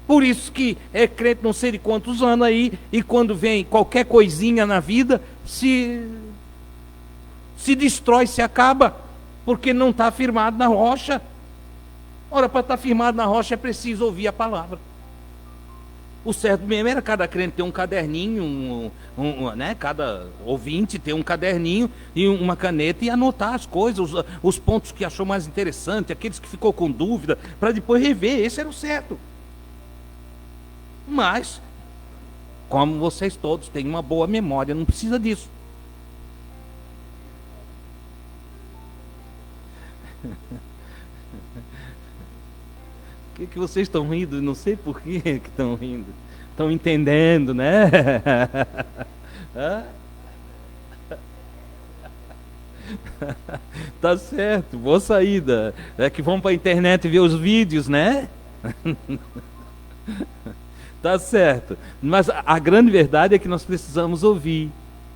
Por isso que é crente não sei de quantos anos aí, e quando vem qualquer coisinha na vida, se destrói, se acaba, porque não está firmado na rocha. Ora, para estar firmado na rocha é preciso ouvir a palavra. O certo mesmo era cada crente ter um caderninho, né? Cada ouvinte ter um caderninho e uma caneta e anotar as coisas, os pontos que achou mais interessante, aqueles que ficou com dúvida, para depois rever. Esse era o certo. Mas, como vocês todos têm uma boa memória, não precisa disso. O que vocês estão rindo? Não sei por que estão rindo. Estão entendendo, né? Tá certo, boa saída. É que vão para a internet ver os vídeos, né? Tá certo. Mas a grande verdade é que nós precisamos ouvir.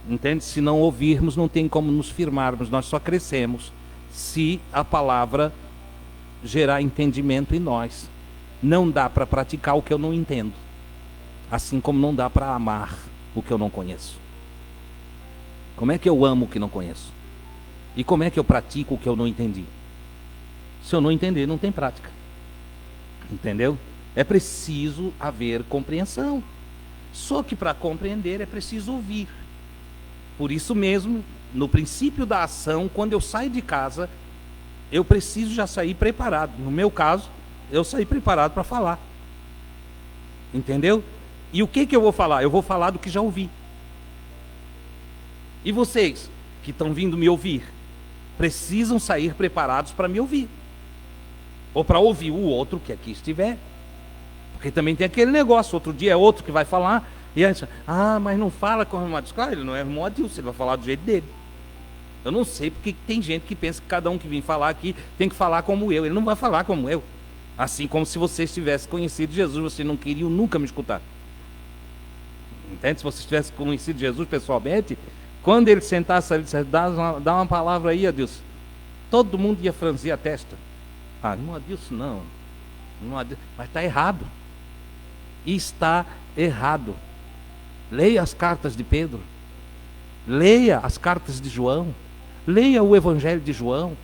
Entende? Se não ouvirmos, não tem como nos firmarmos. Nós só crescemos se a palavra gerar entendimento em nós. Não dá para praticar o que eu não entendo. Assim como não dá para amar o que eu não conheço. Como é que eu amo o que não conheço? E como é que eu pratico o que eu não entendi? Se eu não entender, não tem prática. Entendeu? É preciso haver compreensão. Só que para compreender é preciso ouvir. Por isso mesmo, no princípio da ação, quando eu saio de casa, eu preciso já sair preparado. No meu caso, eu saí preparado para falar. Entendeu? E o que eu vou falar? Eu vou falar do que já ouvi. E vocês que estão vindo me ouvir, precisam sair preparados para me ouvir. Ou para ouvir o outro que aqui estiver. Porque também tem aquele negócio, outro dia é outro que vai falar, e aí, mas não fala com o irmão Adilson. Claro, ele não é o irmão Adilson, ele vai falar do jeito dele. Eu não sei porque tem gente que pensa que cada um que vem falar aqui tem que falar como eu. Ele não vai falar como eu. Assim como se vocês tivessem conhecido Jesus, vocês não queriam nunca me escutar. Entende? Se vocês tivessem conhecido Jesus pessoalmente, quando ele sentasse ali e dissesse: dá uma palavra aí, Adilson, todo mundo ia franzir a testa. Irmão Adilson, não. Mas está errado. Está errado. Leia as cartas de Pedro. Leia as cartas de João. Leia o Evangelho de João.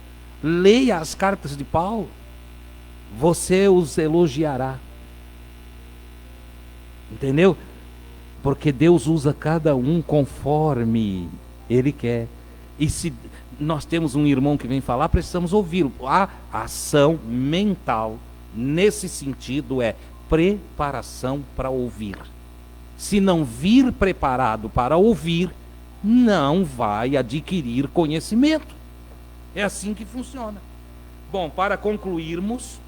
Leia as cartas de Paulo. Você os elogiará. Entendeu? Porque Deus usa cada um conforme Ele quer. E se nós temos um irmão que vem falar, precisamos ouvi-lo. A ação mental, nesse sentido, é preparação para ouvir. Se não vir preparado para ouvir, não vai adquirir conhecimento. É assim que funciona. Bom, para concluirmos,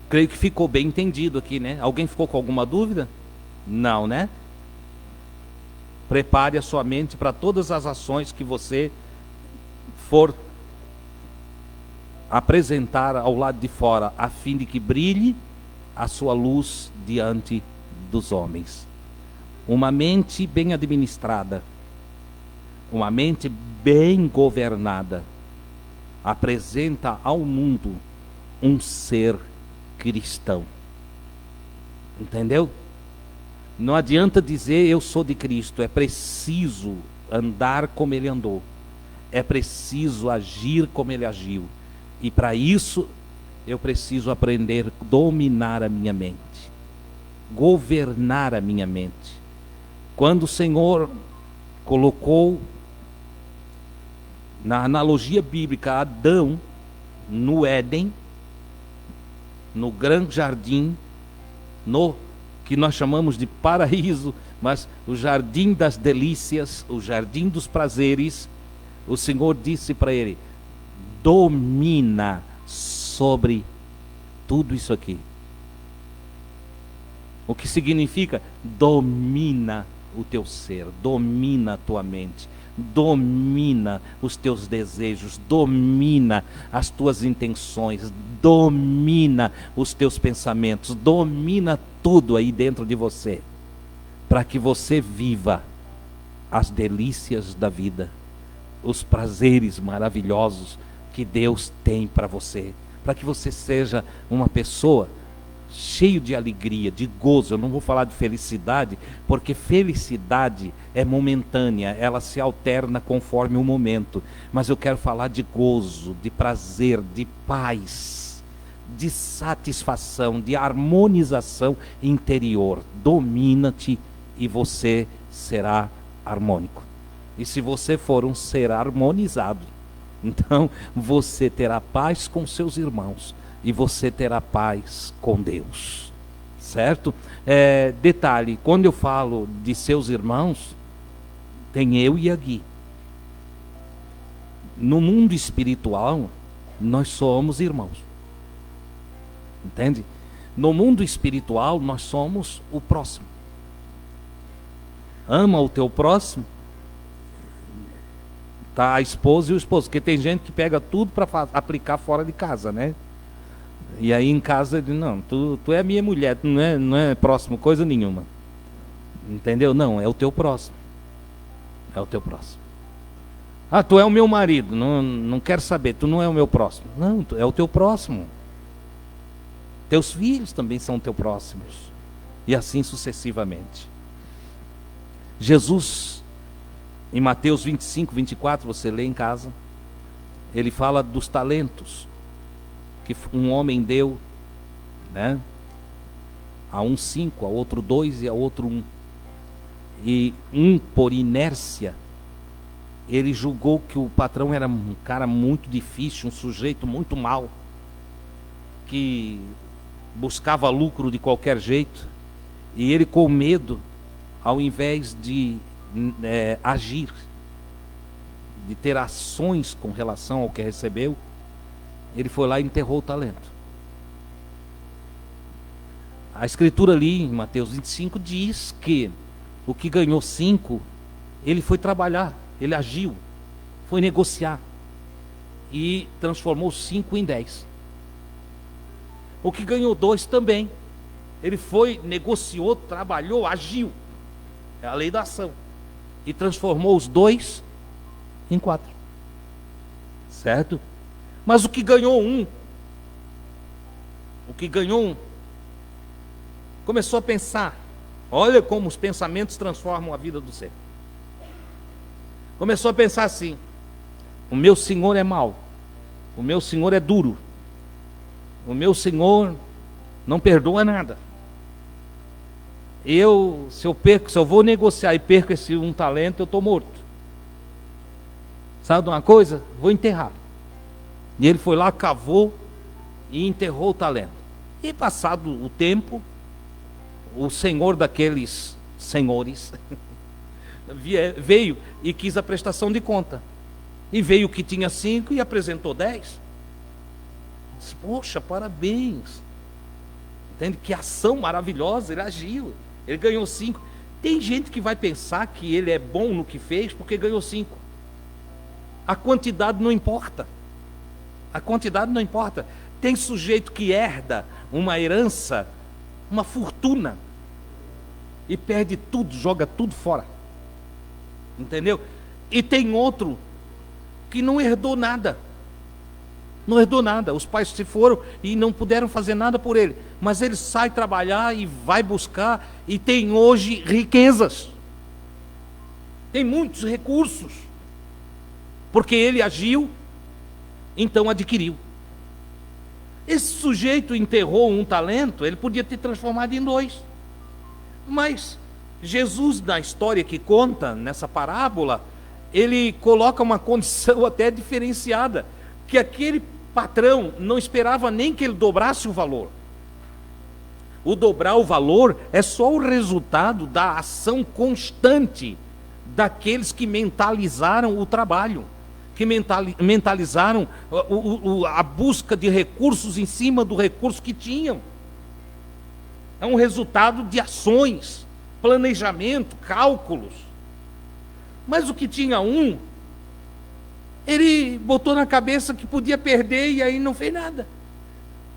creio que ficou bem entendido aqui, né? Alguém ficou com alguma dúvida? Não, né? Prepare a sua mente para todas as ações que você for apresentar ao lado de fora, a fim de que brilhe a sua luz diante dos homens. Uma mente bem administrada, uma mente bem governada, apresenta ao mundo um ser cristão. Entendeu? Não adianta dizer eu sou de Cristo, é preciso andar como ele andou, é preciso agir como ele agiu, e para isso eu preciso aprender a dominar a minha mente, governar a minha mente. Quando o Senhor colocou, na analogia bíblica, Adão no Éden, no grande jardim, no que nós chamamos de paraíso, mas o jardim das delícias, o jardim dos prazeres, o Senhor disse para ele: domina sobre tudo isso aqui. O que significa? Domina o teu ser, domina a tua mente, domina os teus desejos, domina as tuas intenções, domina os teus pensamentos, domina tudo aí dentro de você, para que você viva as delícias da vida, os prazeres maravilhosos que Deus tem para você, para que você seja uma pessoa cheio de alegria, de gozo. Eu não vou falar de felicidade, porque felicidade é momentânea, ela se alterna conforme o momento, mas eu quero falar de gozo, de prazer, de paz, de satisfação, de harmonização interior. Domina-te e você será harmônico. E se você for um ser harmonizado, então você terá paz com seus irmãos, e você terá paz com Deus, certo? Detalhe, quando eu falo de seus irmãos, tem eu e a Gui. No mundo espiritual, nós somos irmãos, entende? No mundo espiritual, nós somos o próximo. Ama o teu próximo, tá? A esposa e o esposo, porque tem gente que pega tudo para aplicar fora de casa, né? E aí em casa ele diz: não, tu é minha mulher, tu não é próximo coisa nenhuma. Entendeu? Não, é o teu próximo. É o teu próximo. Ah, tu é o meu marido, não quero saber, tu não é o meu próximo. Não, tu é o teu próximo. Teus filhos também são teus próximos. E assim sucessivamente. Jesus, em Mateus 25, 24, você lê em casa, ele fala dos talentos que um homem deu, né? A um 5, a outro 2 e a outro 1. E um, por inércia, ele julgou que o patrão era um cara muito difícil, um sujeito muito mau, que buscava lucro de qualquer jeito, e ele, com medo, ao invés de agir, de ter ações com relação ao que recebeu, ele foi lá e enterrou o talento. A escritura ali em Mateus 25 diz que o que ganhou 5, ele foi trabalhar, ele agiu, foi negociar e transformou 5 em 10. O que ganhou 2 também, ele foi, negociou, trabalhou, agiu, é a lei da ação, e transformou os 2 em 4, certo? Mas o que ganhou 1, começou a pensar. Olha como os pensamentos transformam a vida do ser. Começou a pensar assim: o meu Senhor é mau, o meu Senhor é duro, o meu Senhor não perdoa nada. Se eu vou negociar e perco esse um talento, eu estou morto. Sabe de uma coisa? Vou enterrar. E ele foi lá, cavou e enterrou o talento. E passado o tempo, o senhor daqueles senhores veio e quis a prestação de conta. E veio o que tinha 5 e apresentou 10. Disse, poxa, parabéns. Entende? Que ação maravilhosa, ele agiu. Ele ganhou 5. Tem gente que vai pensar que ele é bom no que fez porque ganhou 5. A quantidade não importa. A quantidade não importa. Tem sujeito que herda uma herança, uma fortuna, e perde tudo, joga tudo fora. Entendeu? E tem outro que não herdou nada. Não herdou nada. Os pais se foram e não puderam fazer nada por ele. Mas ele sai trabalhar e vai buscar e tem hoje riquezas. Tem muitos recursos. Porque ele agiu, então adquiriu. Esse sujeito enterrou um talento, ele podia ter transformado em 2. Mas Jesus, na história que conta, nessa parábola, ele coloca uma condição até diferenciada, que aquele patrão não esperava nem que ele dobrasse o valor. O dobrar o valor é só o resultado da ação constante daqueles que mentalizaram o trabalho, que mentalizaram a busca de recursos em cima do recurso que tinham. É um resultado de ações, planejamento, cálculos. Mas o que tinha um, ele botou na cabeça que podia perder e aí não fez nada.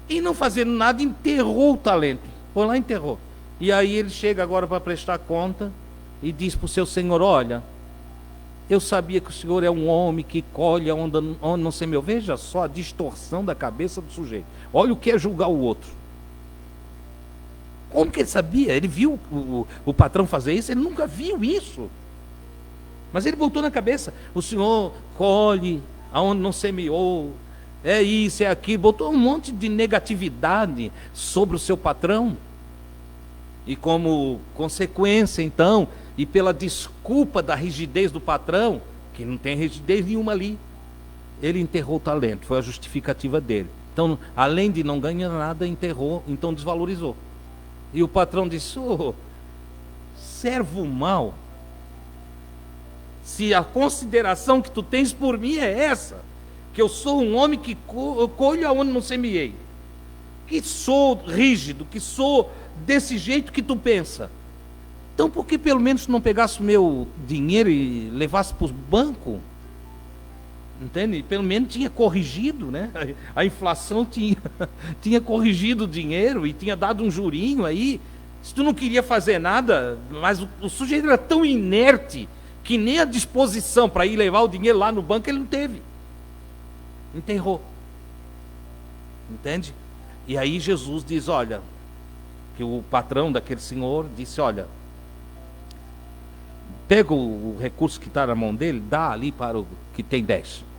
E não fazendo nada, enterrou o talento. Foi lá e enterrou. E aí ele chega agora para prestar conta e diz para o seu senhor, olha, eu sabia que o senhor é um homem que colhe onde não se meu. Veja só a distorção da cabeça do sujeito. Olha o que é julgar o outro. Como que ele sabia? Ele viu o patrão fazer isso? Ele nunca viu isso. Mas ele botou na cabeça. O senhor colhe aonde não semeou. É isso, é aquilo. Botou um monte de negatividade sobre o seu patrão. E como consequência, então, e pela desculpa da rigidez do patrão, que não tem rigidez nenhuma ali, ele enterrou o talento, foi a justificativa dele. Então, além de não ganhar nada, enterrou, então desvalorizou. E o patrão disse, servo mau, se a consideração que tu tens por mim é essa, que eu sou um homem que colho aonde não semeei, que sou rígido, que sou desse jeito que tu pensa, então por que pelo menos não pegasse o meu dinheiro e levasse para os bancos? Entende? Pelo menos tinha corrigido, né? A inflação tinha corrigido o dinheiro e tinha dado um jurinho aí. Se tu não queria fazer nada, mas o sujeito era tão inerte que nem a disposição para ir levar o dinheiro lá no banco ele não teve. Enterrou. Entende? E aí Jesus diz, olha, que o patrão daquele senhor disse, olha, pega o recurso que está na mão dele, dá ali para o que tem 10.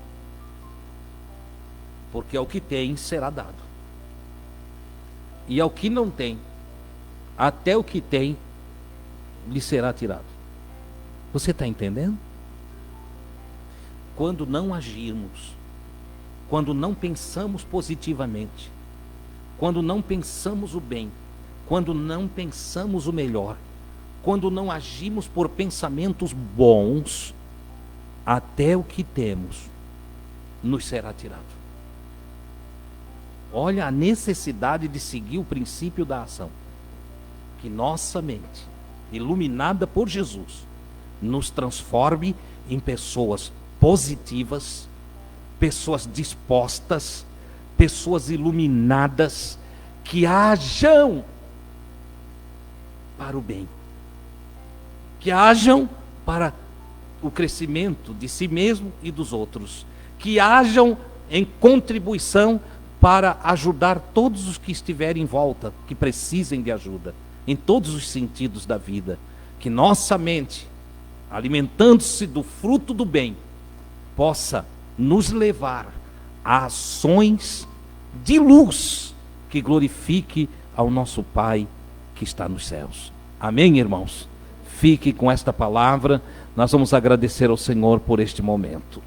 Porque ao que tem será dado. E ao que não tem, até o que tem lhe será tirado. Você está entendendo? Quando não agirmos, quando não pensamos positivamente, quando não pensamos o bem, quando não pensamos o melhor, quando não agimos por pensamentos bons, até o que temos nos será tirado. Olha a necessidade de seguir o princípio da ação. Que nossa mente, iluminada por Jesus, nos transforme em pessoas positivas, pessoas dispostas, pessoas iluminadas, que hajam para o bem, que hajam para o crescimento de si mesmo e dos outros, que hajam em contribuição para ajudar todos os que estiverem em volta, que precisem de ajuda, em todos os sentidos da vida. Que nossa mente, alimentando-se do fruto do bem, possa nos levar a ações de luz que glorifique ao nosso Pai que está nos céus. Amém, irmãos? Fique com esta palavra. Nós vamos agradecer ao Senhor por este momento.